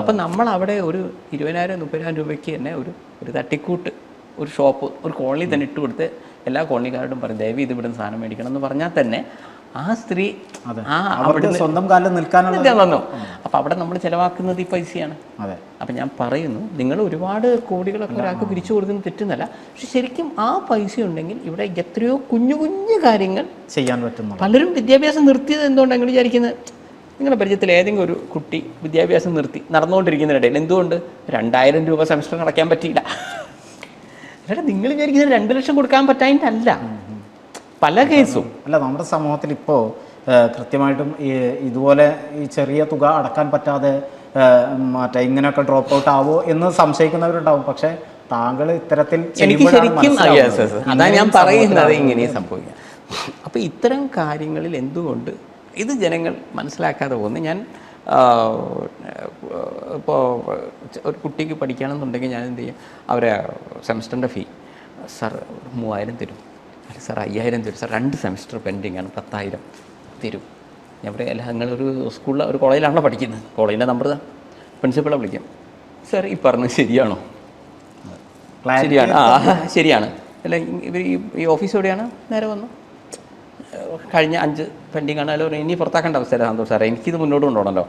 S1: അപ്പം നമ്മൾ അവിടെ ഒരു 20,000-30,000 രൂപയ്ക്ക് തന്നെ ഒരു തട്ടിക്കൂട്ട് ഒരു ഷോപ്പ് ഒരു കോളനി തന്നെ ഇട്ട് കൊടുത്ത് എല്ലാ കോളനിക്കാരോടും പറയും ദയവ് ഇത് ഇവിടുന്ന് സാധനം മേടിക്കണം എന്ന് പറഞ്ഞാൽ തന്നെ ആ സ്ത്രീ അവിടെ
S2: സ്വന്തം കാലിൽ നിൽക്കാനുള്ള
S1: വന്നു. അപ്പം അവിടെ നമ്മൾ ചിലവാക്കുന്നത് ഈ പൈസയാണ്. അപ്പം ഞാൻ പറയുന്നു, നിങ്ങൾ ഒരുപാട് കോടികളൊക്കെ ഒരാൾക്ക് പിരിച്ചു കൊടുക്കുന്നത് തെറ്റുന്നല്ല, പക്ഷെ ശരിക്കും ആ പൈസ ഉണ്ടെങ്കിൽ ഇവിടെ എത്രയോ കുഞ്ഞു കുഞ്ഞു കാര്യങ്ങൾ ചെയ്യാൻ പറ്റുന്നു. പലരും വിദ്യാഭ്യാസം നിർത്തിയത് എന്തുകൊണ്ടാണ് നിങ്ങൾ വിചാരിക്കുന്നത്? നിങ്ങളുടെ പരിചയത്തിൽ ഏതെങ്കിലും ഒരു കുട്ടി വിദ്യാഭ്യാസം നിർത്തി നടന്നുകൊണ്ടിരിക്കുന്നതിനിടയിൽ എന്തുകൊണ്ട് 2,000 രൂപ സെമസ്റ്റർ അടയ്ക്കാൻ പറ്റിയില്ല? അല്ല, നിങ്ങൾ വിചാരിക്കുന്നത് 2 ലക്ഷം കൊടുക്കാൻ പറ്റായിട്ടല്ല, പല കേസും
S2: അല്ല. നമ്മുടെ സമൂഹത്തിൽ ഇപ്പോൾ കൃത്യമായിട്ടും ഇതുപോലെ ഈ ചെറിയ തുക അടക്കാൻ പറ്റാതെ മറ്റേ ഇങ്ങനെയൊക്കെ ഡ്രോപ്പ് ഔട്ട് ആവോ എന്ന് സംശയിക്കുന്നവരുണ്ടാവും. പക്ഷെ താങ്കൾ ഇത്തരത്തിൽ
S1: എനിക്ക് ശരിക്കും അതാ ഞാൻ പറയുന്നത് ഇങ്ങനെ സംഭവിക്കാം. അപ്പോൾ ഇത്തരം കാര്യങ്ങളിൽ എന്തുകൊണ്ട് ഇത് ജനങ്ങൾ മനസ്സിലാക്കാതെ പോകുന്നു? ഞാൻ ഇപ്പോൾ ഒരു കുട്ടിക്ക് പഠിക്കുകയാണെന്നുണ്ടെങ്കിൽ ഞാൻ എന്ത് ചെയ്യും, അവരെ സെമസ്റ്ററിൻ്റെ ഫീ സാർ 3,000 തരും, അല്ല സാർ 5,000 തരും, സാർ 2 സെമസ്റ്റർ പെൻഡിങ് ആണ് 10,000 തരും. ഞാൻ പറയും, അല്ല നിങ്ങളൊരു സ്കൂളിൽ ഒരു കോളേജിലാണല്ലോ പഠിക്കുന്നത്, കോളേജിൻ്റെ നമ്പർ പ്രിൻസിപ്പളെ വിളിക്കാം, സാർ ഈ പറഞ്ഞത് ശരിയാണോ? ശരിയാണ്, ശരിയാണ്. അല്ല ഇവർ ഈ ഓഫീസ് എവിടെയാണ്? നേരെ വന്നു, കഴിഞ്ഞ 5 പെൻഡിങ് ആണ്, അല്ലോ ഇനി പുറത്താക്കേണ്ട അവസ്ഥയല്ല സന്തോഷം സാറേ, എനിക്കിത് മുന്നോട്ട് കൊണ്ടുപോകണമല്ലോ.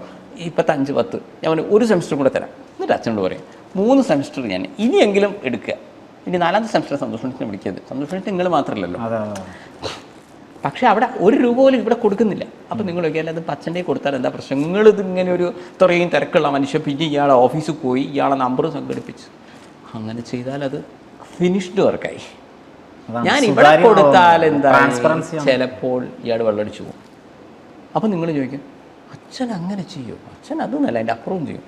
S1: ഇപ്പോഴത്തെ 5, 10 ഞാൻ ഒരു സെമസ്റ്റർ കൂടെ തരാം. എന്നിട്ട് അച്ഛനോട് പറയും 3 സെമസ്റ്റർ ഞാൻ ഇനിയെങ്കിലും എടുക്കുക, ഇനി 4ാമത്തെ സെമസ്റ്റർ സന്തോഷ് വിളിക്കരുത്. സന്തോഷ് നിങ്ങൾ മാത്രമല്ലല്ലോ.
S2: അതെ.
S1: പക്ഷേ അവിടെ ഒരു രൂപ പോലും ഇവിടെ കൊടുക്കുന്നില്ല. അപ്പം നിങ്ങൾ നോക്കിയാൽ അത് അച്ഛൻ്റെ കൊടുത്താൽ എന്താ പ്രശ്നം? നിങ്ങൾ ഇതിങ്ങനെ ഒരു ഇത്രയും തിരക്കുള്ള മനുഷ്യ പിന്നെ ഇയാളെ ഓഫീസിൽ പോയി ഇയാളെ നമ്പർ സംഘടിപ്പിച്ച് അങ്ങനെ ചെയ്താൽ അത് ഫിനിഷ്ഡ് വർക്കായി. ഞാൻ ഇവിടെ കൊടുത്താൽ എന്താ ചിലപ്പോൾ ഇയാൾ വെള്ളമടിച്ചു പോകും. അപ്പം നിങ്ങൾ ചോദിക്കും അച്ഛൻ അങ്ങനെ ചെയ്യും? അച്ഛൻ അതൊന്നല്ല, അതിൻ്റെ അപ്പുറവും ചെയ്യും.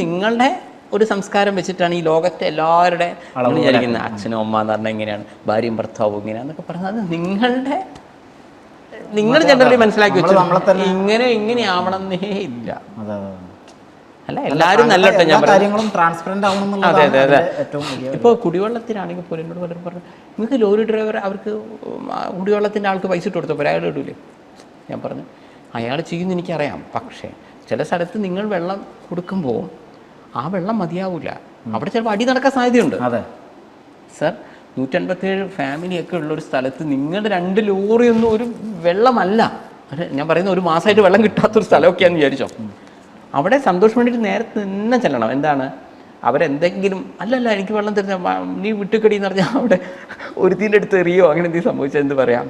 S1: നിങ്ങളുടെ ഒരു സംസ്കാരം വെച്ചിട്ടാണ് ഈ ലോകത്തെ എല്ലാവരുടെ വിചാരിക്കുന്നത് അച്ഛനും അമ്മ എന്ന് പറഞ്ഞാൽ എങ്ങനെയാണ്, ഭാര്യയും ഭർത്താവും ഇങ്ങനെയാന്നൊക്കെ പറഞ്ഞാൽ അത് നിങ്ങൾ ജനറലി മനസ്സിലാക്കി വെച്ചു ഇങ്ങനെ ആവണമെന്നേ ഇല്ല. അല്ല എല്ലാവരും നല്ല അതെ. ഇപ്പോൾ കുടിവെള്ളത്തിനാണെങ്കിൽ പോലും എന്നോട് പലരും പറഞ്ഞു നിങ്ങൾക്ക് ലോറി ഡ്രൈവർ അവർക്ക് കുടിവെള്ളത്തിൻ്റെ ആൾക്ക് പൈസ ഇട്ട് കൊടുത്തപ്പോൾ അയാൾ ഇടൂലേ? ഞാൻ പറഞ്ഞു അയാൾ ചെയ്യുമെന്ന് എനിക്കറിയാം. പക്ഷേ ചില സ്ഥലത്ത് നിങ്ങൾ വെള്ളം കൊടുക്കുമ്പോൾ ആ വെള്ളം മതിയാവില്ല. അവിടെ ചിലപ്പോൾ അടി നടക്കാൻ സാധ്യതയുണ്ട്. സർ 157 ഫാമിലിയൊക്കെ ഉള്ളൊരു സ്ഥലത്ത് നിങ്ങളുടെ 2 ലോറിയൊന്നും ഒരു വെള്ളമല്ല. ഞാൻ പറയുന്ന ഒരു മാസമായിട്ട് വെള്ളം കിട്ടാത്തൊരു സ്ഥലമൊക്കെയാണെന്ന് വിചാരിച്ചോ. അവിടെ സന്തോഷം വേണ്ടിയിട്ട് നേരത്തെ തന്നെ ചെല്ലണം. എന്താണ് അവരെന്തെങ്കിലും അല്ലല്ല എനിക്ക് വെള്ളം തരുന്ന നീ വിട്ടുകടി എന്ന് പറഞ്ഞാൽ അവിടെ ഒരുത്തിൻ്റെ അടുത്ത് എറിയോ അങ്ങനെ എന്തെങ്കിലും സംഭവിച്ചാൽ എന്ത് പറയാം?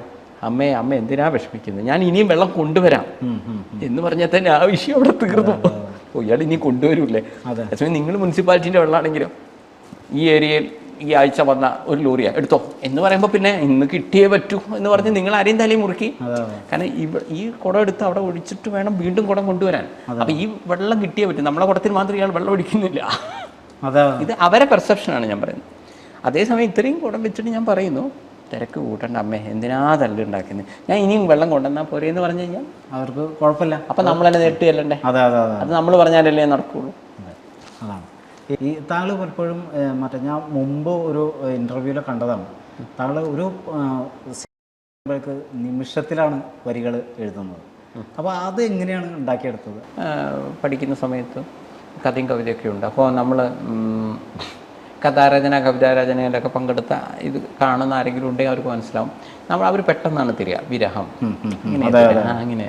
S1: അമ്മ എന്തിനാ വിഷമിക്കുന്നത്, ഞാൻ ഇനിയും വെള്ളം കൊണ്ടുവരാം എന്ന് പറഞ്ഞാൽ തന്നെ ആ വിഷയം അവിടെ തീർന്നു. ഇയാൾ ഇനി കൊണ്ടുവരൂല്ലേ? അതേസമയം നിങ്ങൾ മുനിസിപ്പാലിറ്റീൻ്റെ വെള്ളമാണെങ്കിലും ഈ ഏരിയയിൽ ഈ ആഴ്ച വന്ന ഒരു ലോറിയാ എടുത്തോ എന്ന് പറയുമ്പോൾ പിന്നെ ഇന്ന് കിട്ടിയേ പറ്റൂ എന്ന് പറഞ്ഞ് നിങ്ങൾ ആരെയും തലയും മുറുക്കി. കാരണം ഈ കുടം എടുത്ത് അവിടെ ഒഴിച്ചിട്ട് വേണം വീണ്ടും കുടം കൊണ്ടുവരാൻ. അപ്പൊ ഈ വെള്ളം കിട്ടിയേ പറ്റും. നമ്മളെ കുടത്തിൽ മാത്രം ഇയാൾ വെള്ളം ഒഴിക്കുന്നില്ല. ഇത് അവരെ പെർസെപ്ഷനാണ് ഞാൻ പറയുന്നത്. അതേസമയം ഇത്രയും കുടം വെച്ചിട്ട് ഞാൻ പറയുന്നു തിരക്ക് കൂട്ടണ്ട അമ്മേ, എന്തിനാ തല്ലുണ്ടാക്കുന്നത്, ഞാൻ ഇനിയും വെള്ളം കൊണ്ടുവന്നാൽ പോരെ എന്ന് പറഞ്ഞു കഴിഞ്ഞാൽ
S2: അവർക്ക് കുഴപ്പമില്ല.
S1: അപ്പൊ നമ്മൾ തന്നെ നേരിട്ട് ചെല്ലണ്ടേ? അത് നമ്മൾ പറഞ്ഞാലല്ലേ നടക്കുള്ളൂ.
S2: അതാണ് ഈ താങ്കൾ പലപ്പോഴും ഞാൻ മുമ്പ് ഒരു ഇൻ്റർവ്യൂവിൽ കണ്ടതാണ്, താങ്കൾ ഒരു നിമിഷത്തിലാണ് വരികൾ എഴുതുന്നത്. അപ്പോൾ അത് എങ്ങനെയാണ് ഉണ്ടാക്കിയെടുത്തത്?
S1: പഠിക്കുന്ന സമയത്ത് കഥയും കവിതയൊക്കെ ഉണ്ട്. അപ്പോൾ നമ്മൾ കഥാരചന കവിതാരചനയിലൊക്കെ പങ്കെടുത്ത ഇത് കാണുന്ന ആരെങ്കിലും ഉണ്ടെങ്കിൽ അവർക്ക് മനസ്സിലാവും. അവർ പെട്ടെന്നാണ് തിരിയുക, വിരഹം അങ്ങനെ.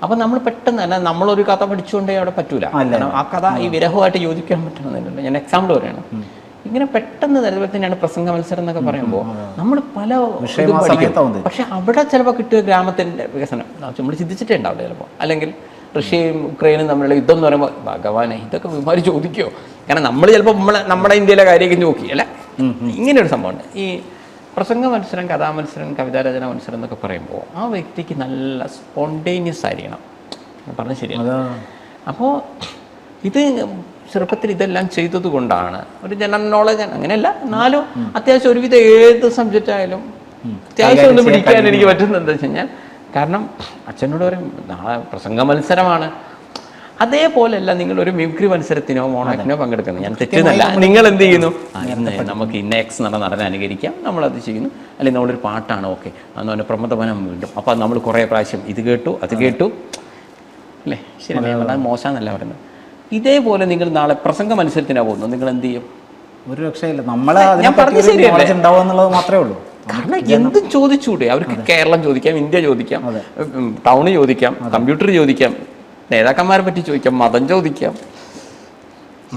S1: അപ്പം നമ്മൾ പെട്ടെന്ന് അല്ല നമ്മളൊരു കഥ പഠിച്ചുകൊണ്ടേ അവിടെ പറ്റൂല. ആ കഥ ഈ വിരഹമായിട്ട് യോജിക്കാൻ പറ്റണമെന്നില്ലല്ലോ. ഞാൻ എക്സാമ്പിൾ പറയാണ്. ഇങ്ങനെ പെട്ടെന്ന് അതുപോലെ തന്നെയാണ് പ്രസംഗ മത്സരം എന്നൊക്കെ പറയുമ്പോൾ നമ്മൾ പല പഠിക്കും. പക്ഷെ അവിടെ ചിലപ്പോൾ കിട്ടിയ ഗ്രാമത്തിൻ്റെ വികസനം നമ്മൾ ചിന്തിച്ചിട്ടേ ഉണ്ടാവില്ല ചിലപ്പോൾ. അല്ലെങ്കിൽ റഷ്യയും ഉക്രൈനും തമ്മിലുള്ള യുദ്ധം എന്ന് പറയുമ്പോൾ ഭഗവാനെ ഇതൊക്കെ വിമാരി ചോദിക്കുമോ? കാരണം നമ്മൾ ചിലപ്പോൾ നമ്മുടെ ഇന്ത്യയിലെ കാര്യമൊക്കെ നോക്കി അല്ല. ഇങ്ങനെയൊരു സംഭവമുണ്ട്. ഈ പ്രസംഗ മത്സരം, കഥാമത്സരം, കവിതാരചന മത്സരം എന്നൊക്കെ പറയുമ്പോൾ ആ വ്യക്തിക്ക് നല്ല സ്പോണ്ടേനിയസ് ആയിരിക്കണം. പറഞ്ഞത് ശരിയാണ്. അപ്പോൾ ഇത് ചെറുപ്പത്തിൽ ഇതെല്ലാം ചെയ്തത് കൊണ്ടാണ് ഒരു ജനറൽ നോളജ് അങ്ങനെയല്ല, എന്നാലും അത്യാവശ്യം ഒരുവിധം ഏത് സബ്ജക്റ്റ് ആയാലും അത്യാവശ്യം ഒന്ന് പിടിക്കാൻ എനിക്ക് പറ്റുന്നത് എന്താ വെച്ച് കഴിഞ്ഞാൽ, കാരണം അച്ഛനോട് പറയും നാളെ പ്രസംഗ മത്സരമാണ്, അതേപോലെയല്ല നിങ്ങളൊരു മിമിക്രി മത്സരത്തിനോ മോണാക്ടിനോ പങ്കെടുക്കുന്നത്. ഞാൻ തെറ്റുന്നല്ല. നിങ്ങൾ എന്ത് ചെയ്യുന്നു, നമുക്ക് ഇന്ന എക്സ് നടനെ അനുകരിക്കാം, നമ്മളത് ചെയ്യുന്നു. അല്ലെങ്കിൽ നമ്മളൊരു പാട്ടാണ്, ഓക്കെ അന്ന് അവൻ്റെ പ്രമദവനം വീണ്ടും, അപ്പോൾ നമ്മൾ കുറേ പ്രാവശ്യം ഇത് കേട്ടു അത് കേട്ടു അല്ലേ? ശരി, വളരെ മോശമെന്നല്ല പറയുന്നത്. ഇതേപോലെ നിങ്ങൾ നാളെ പ്രസംഗ മത്സരത്തിനാണ് പോകുന്നത്, നിങ്ങൾ എന്ത് ചെയ്യും?
S2: ഒരു രക്ഷയില്ല. ഞാൻ പറഞ്ഞത് ശരിയല്ലേ? മാത്രമേ ഉള്ളൂ.
S1: കാരണം എന്തും ചോദിച്ചൂടെ അവർക്ക്? കേരളം ചോദിക്കാം, ഇന്ത്യ ചോദിക്കാം, ടൗണ് ചോദിക്കാം, കമ്പ്യൂട്ടർ ചോദിക്കാം, നേതാക്കന്മാരെ പറ്റി ചോദിക്കാം, മതം ചോദിക്കാം.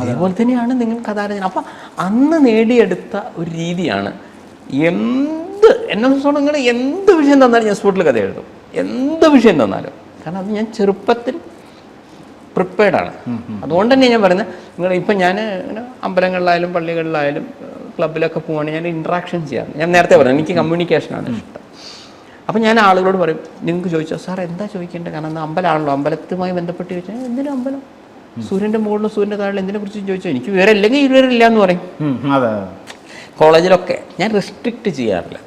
S1: അതേപോലെ തന്നെയാണ് നിങ്ങൾ കഥാരചന. അപ്പം അന്ന് നേടിയെടുത്ത ഒരു രീതിയാണ് എന്നെ സംബന്ധിച്ചോളം നിങ്ങൾ എന്ത് വിഷയം തന്നാലും ഞാൻ സ്പോട്ടിൽ കഥ എഴുതും, എന്ത് വിഷയം തന്നാലും. കാരണം അത് ഞാൻ ചെറുപ്പത്തിൽ പ്രിപ്പയർഡാണ്. അതുകൊണ്ട് തന്നെ ഞാൻ പറയുന്നത്, നിങ്ങൾ ഇപ്പം ഞാൻ അമ്പലങ്ങളിലായാലും പള്ളികളിലായാലും ക്ലബിലൊക്കെ പോവുകയാണെങ്കിൽ ഞാൻ ഇൻട്രാക്ഷൻ ചെയ്യാറുണ്ട്. ഞാൻ നേരത്തെ പറഞ്ഞു എനിക്ക് കമ്മ്യൂണിക്കേഷനാണ് ഇഷ്ടം. അപ്പം ഞാൻ ആളുകളോട് പറയും, നിങ്ങൾക്ക് ചോദിച്ചോ സാർ എന്താ ചോദിക്കേണ്ടത്? കാരണം അന്ന് അമ്പലമാണല്ലോ, അമ്പലത്തുമായി ബന്ധപ്പെട്ട് ചോദിച്ചാൽ എന്തിനും അമ്പലം, സൂര്യൻ്റെ മുകളിലും സൂര്യൻ്റെ താഴെ എന്തിനെ കുറിച്ച് ചോദിച്ചോ, എനിക്ക് വിവരം ഇല്ലെങ്കിൽ വിവരം ഇല്ല എന്ന് പറയും. കോളേജിലൊക്കെ ഞാൻ റെസ്ട്രിക്റ്റ് ചെയ്യാറില്ല.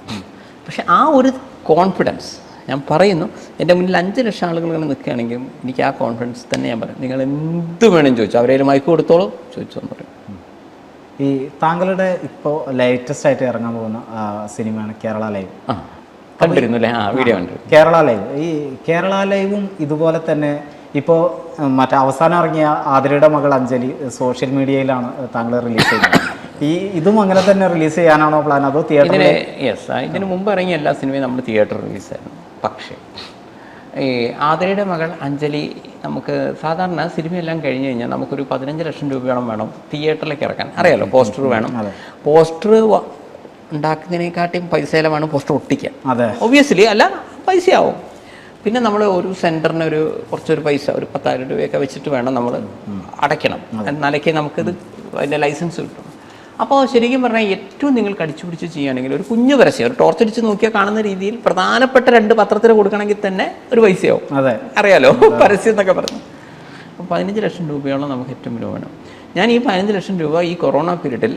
S1: പക്ഷെ ആ ഒരു കോൺഫിഡൻസ് ഞാൻ പറയുന്നു, എൻ്റെ മുന്നിൽ 5 ലക്ഷം ആളുകൾ ഇങ്ങനെ നിൽക്കുകയാണെങ്കിലും എനിക്ക് ആ കോൺഫിഡൻസ് തന്നെ ഞാൻ പറയും, നിങ്ങൾ എന്ത് വേണമെങ്കിലും ചോദിച്ചു, അവരേലും മൈക്ക് കൊടുത്തോളൂ, ചോദിച്ചോ എന്ന് പറയും.
S2: ഈ താങ്കളുടെ ഇപ്പോൾ ലേറ്റസ്റ്റ് ആയിട്ട് ഇറങ്ങാൻ പോകുന്ന സിനിമയാണ് കേരള ലൈവ്.
S1: കണ്ടിരുന്നു അല്ലേ? വീഡിയോ ഉണ്ട്.
S2: കേരള ലൈവ്. ഈ കേരള ലൈവും ഇതുപോലെ തന്നെ ഇപ്പോൾ അവസാനം ഇറങ്ങിയ ആതിരയുടെ മകൾ അഞ്ജലി സോഷ്യൽ മീഡിയയിലാണ് താങ്കൾ റിലീസ് ചെയ്യുന്നത്. ഇതും അങ്ങനെ തന്നെ റിലീസ് ചെയ്യാനാണോ പ്ലാൻ, അതോ തിയേറ്ററിൽ?
S1: ഇതിന് മുമ്പ് ഇറങ്ങിയ എല്ലാ സിനിമയും നമ്മൾ തിയേറ്റർ റിലീസായിരുന്നു. പക്ഷേ ഈ ആതിരയുടെ മകൾ അഞ്ജലി നമുക്ക് സാധാരണ സിനിമയെല്ലാം കഴിഞ്ഞ് കഴിഞ്ഞാൽ നമുക്കൊരു 15 ലക്ഷം രൂപയോളം വേണം തിയേറ്ററിലേക്ക് ഇറക്കാൻ. അറിയാലോ, പോസ്റ്റർ വേണം. പോസ്റ്റർ ഉണ്ടാക്കുന്നതിനെക്കാട്ടിയും പൈസ ചിലവാണ് പോസ്റ്റർ ഒട്ടിക്കാൻ.
S2: അതെ,
S1: ഒബ്വിയസ്ലി അല്ല, പൈസയാവും. പിന്നെ നമ്മൾ ഒരു സെൻറ്ററിന് കുറച്ചൊരു പൈസ, ഒരു 10,000 രൂപയൊക്കെ വെച്ചിട്ട് വേണം നമ്മൾ അടയ്ക്കണം. എന്നാലൊക്കെ നമുക്കിത് അതിൻ്റെ ലൈസൻസ് കിട്ടും. അപ്പോൾ ശരിക്കും പറഞ്ഞാൽ ഏറ്റവും നിങ്ങൾ കടിച്ചു പിടിച്ച് ചെയ്യുകയാണെങ്കിൽ ഒരു കുഞ്ഞു പരസ്യം, ഒരു ടോർച്ചടിച്ച് നോക്കിയാൽ കാണുന്ന രീതിയിൽ പ്രധാനപ്പെട്ട 2 പത്രത്തിന് കൊടുക്കണമെങ്കിൽ തന്നെ ഒരു പൈസയാവും.
S2: അതെ,
S1: അറിയാലോ പരസ്യം എന്നൊക്കെ പറഞ്ഞു. അപ്പോൾ 15 ലക്ഷം രൂപയോളം നമുക്ക് ഏറ്റവും വില വേണം. ഞാൻ ഈ 15 ലക്ഷം രൂപ ഈ കൊറോണ പീരീഡിൽ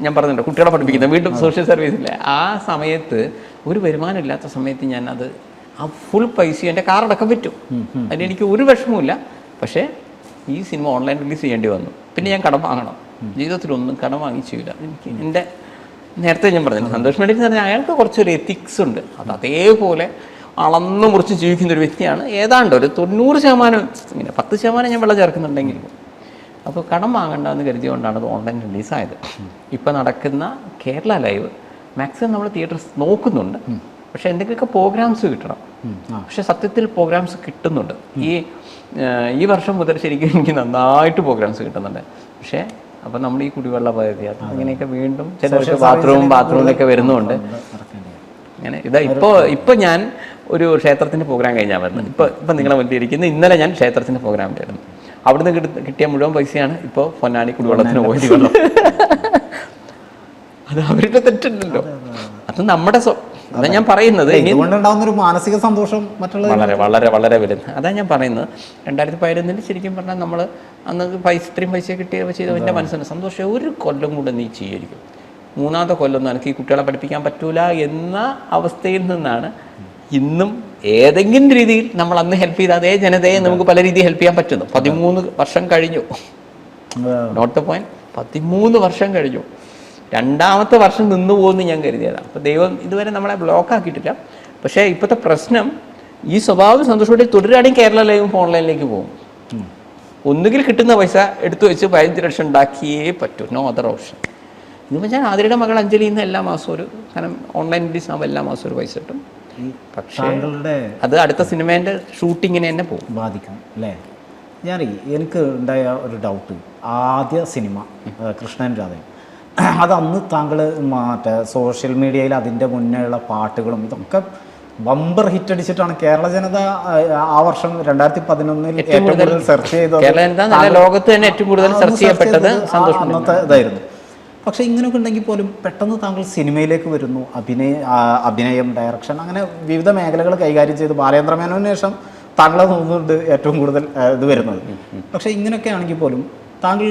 S1: ഞാൻ കുട്ടികളെ പഠിപ്പിക്കുന്നത് വീണ്ടും സോഷ്യൽ സർവീസിലെ ആ സമയത്ത് ഒരു വരുമാനം ഇല്ലാത്ത സമയത്ത് ഞാനത് ആ ഫുൾ പൈസ എൻ്റെ കാറടക്കം പറ്റും. അതിനെനിക്ക് ഒരു വിഷമവുമില്ല. പക്ഷേ ഈ സിനിമ ഓൺലൈൻ റിലീസ് ചെയ്യേണ്ടി വന്നു. പിന്നെ ഞാൻ കടം വാങ്ങണം. ജീവിതത്തിലൊന്നും കടം വാങ്ങിച്ചില്ല. എനിക്ക് എൻ്റെ നേരത്തെ ഞാൻ പറഞ്ഞു സന്തോഷ് പണ്ഡിറ്റ് എന്ന് പറഞ്ഞാൽ അയാൾക്ക് കുറച്ചൊരു എത്തിക്സ് ഉണ്ട്. അത് അതേപോലെ അളന്നു മുറിച്ച് ജീവിക്കുന്ന ഒരു വ്യക്തിയാണ്. ഏതാണ്ട് ഒരു 90% ഇങ്ങനെ 10% ഞാൻ വെള്ളം ചേർക്കുന്നുണ്ടെങ്കിലും. അപ്പോൾ കടം വാങ്ങണ്ടെന്ന് കരുതിയുകൊണ്ടാണ് അത് ഓൺലൈൻ റിലീസായത്. ഇപ്പോൾ നടക്കുന്ന കേരള ലൈവ് മാക്സിമം നമ്മൾ തിയേറ്റേഴ്സ് നോക്കുന്നുണ്ട്. പക്ഷേ എന്തെങ്കിലുമൊക്കെ പ്രോഗ്രാംസ് കിട്ടണം. പക്ഷേ സത്യത്തിൽ പ്രോഗ്രാംസ് കിട്ടുന്നുണ്ട്. ഈ വർഷം മുതൽ ശരിക്കും എനിക്ക് നന്നായിട്ട് പ്രോഗ്രാംസ് കിട്ടുന്നുണ്ട്. പക്ഷേ അപ്പം നമ്മൾ ഈ കുടിവെള്ള പദ്ധതി അങ്ങനെയൊക്കെ വീണ്ടും ചില ബാത്റൂമിലൊക്കെ വരുന്നുണ്ട്. അങ്ങനെ ഇപ്പോൾ ഞാൻ ഒരു ക്ഷേത്രത്തിൻ്റെ പ്രോഗ്രാം കഴിഞ്ഞാൽ വരുന്നത്. ഇപ്പം നിങ്ങളെ മുന്നിൽ ഇരിക്കുന്നത് ഇന്നലെ ഞാൻ ക്ഷേത്രത്തിൻ്റെ പ്രോഗ്രാമിലായിരുന്നു. അവിടുന്ന് കിട്ടിയ മുഴുവൻ പൈസയാണ് ഇപ്പോൾ പൊന്നാനി കുടിവെള്ളത്തിന് പോയത്. അത് അവരുടെ തെറ്റുണ്ടല്ലോ. അത് നമ്മുടെ അതാ ഞാൻ പറയുന്നത്.
S2: ഒരു മാനസിക സന്തോഷം
S1: വളരെ വളരെ വളരെ വലുത്. അതാ ഞാൻ പറയുന്നത്. 2011 ശരിക്കും പറഞ്ഞാൽ നമ്മൾ അന്ന് ഇത്രയും പൈസ കിട്ടിയ ചെയ്തതിൻ്റെ മനസ്സിന് സന്തോഷം. ഒരു കൊല്ലം കൂടെ നീ ചെയ്യായിരിക്കും. 3ാമത്തെ കൊല്ലമൊന്നും എനിക്ക് ഈ കുട്ടികളെ പഠിപ്പിക്കാൻ പറ്റൂല എന്ന അവസ്ഥയിൽ നിന്നാണ് ഇന്നും ഏതെങ്കിലും രീതിയിൽ നമ്മൾ അന്ന് ഹെൽപ്പ് ചെയ്ത അതേ ജനതയെ നമുക്ക് പല രീതിയിൽ ഹെൽപ്പ് ചെയ്യാൻ പറ്റുന്നു. 13 വർഷം കഴിഞ്ഞു. Not the point. 13 വർഷം കഴിഞ്ഞു. 2ാമത്തെ വർഷം നിന്നു പോകുമെന്ന് ഞാൻ കരുതിയതാണ്. അപ്പോൾ ദൈവം ഇതുവരെ നമ്മളെ ബ്ലോക്ക് ആക്കിയിട്ടില്ല. പക്ഷേ ഇപ്പോഴത്തെ പ്രശ്നം ഈ സ്വഭാവം സന്തോഷത്തോടെ തുടരുകയാണെങ്കിൽ കേരള ലൈവും ഓൺലൈനിലേക്ക് പോകും. ഒന്നുകിൽ കിട്ടുന്ന പൈസ എടുത്തു വെച്ച് 15 ലക്ഷം ഉണ്ടാക്കിയേ പറ്റൂ. No other option. ഇതിപ്പോൾ ഞാൻ ആതിരയുടെ മകൾ അഞ്ജലിയിൽ നിന്ന് എല്ലാ മാസവും കാരണം ഓൺലൈൻ റിലീസ് ആകുമ്പോൾ എല്ലാ മാസവും ഒരു പൈസ കിട്ടും. പക്ഷേ അത് അടുത്ത സിനിമേൻ്റെ ഷൂട്ടിങ്ങിനെ തന്നെ പോകും,
S2: ബാധിക്കും അല്ലേ? എനിക്ക് ഉണ്ടായ ഒരു ഡൗട്ട്, ആദ്യ സിനിമ കൃഷ്ണൻ രാധയും അത് അന്ന് താങ്കൾ മറ്റേ സോഷ്യൽ മീഡിയയിൽ അതിൻ്റെ മുന്നേയുള്ള പാട്ടുകളും ഇതൊക്കെ ബമ്പർ ഹിറ്റ് അടിച്ചിട്ടാണ് കേരള ജനത ആ വർഷം 2011 ഏറ്റവും കൂടുതൽ സെർച്ച് ചെയ്തത്.
S1: ലോകത്ത് തന്നെ ഏറ്റവും കൂടുതൽ സെർച്ച് ചെയ്യപ്പെട്ടത്
S2: അന്നത്തെ ഇതായിരുന്നു. പക്ഷേ ഇങ്ങനെയൊക്കെ ഉണ്ടെങ്കിൽ പോലും പെട്ടെന്ന് താങ്കൾ സിനിമയിലേക്ക് വരുന്നു. അഭിനയം, ഡയറക്ഷൻ, അങ്ങനെ വിവിധ മേഖലകൾ കൈകാര്യം ചെയ്ത് ബാലേന്ദ്ര മേനോന് ശേഷം താങ്കളെ തോന്നുന്നുണ്ട് ഏറ്റവും കൂടുതൽ ഇത് വരുന്നത്. പക്ഷേ ഇങ്ങനെയൊക്കെ ആണെങ്കിൽ പോലും താങ്കൾ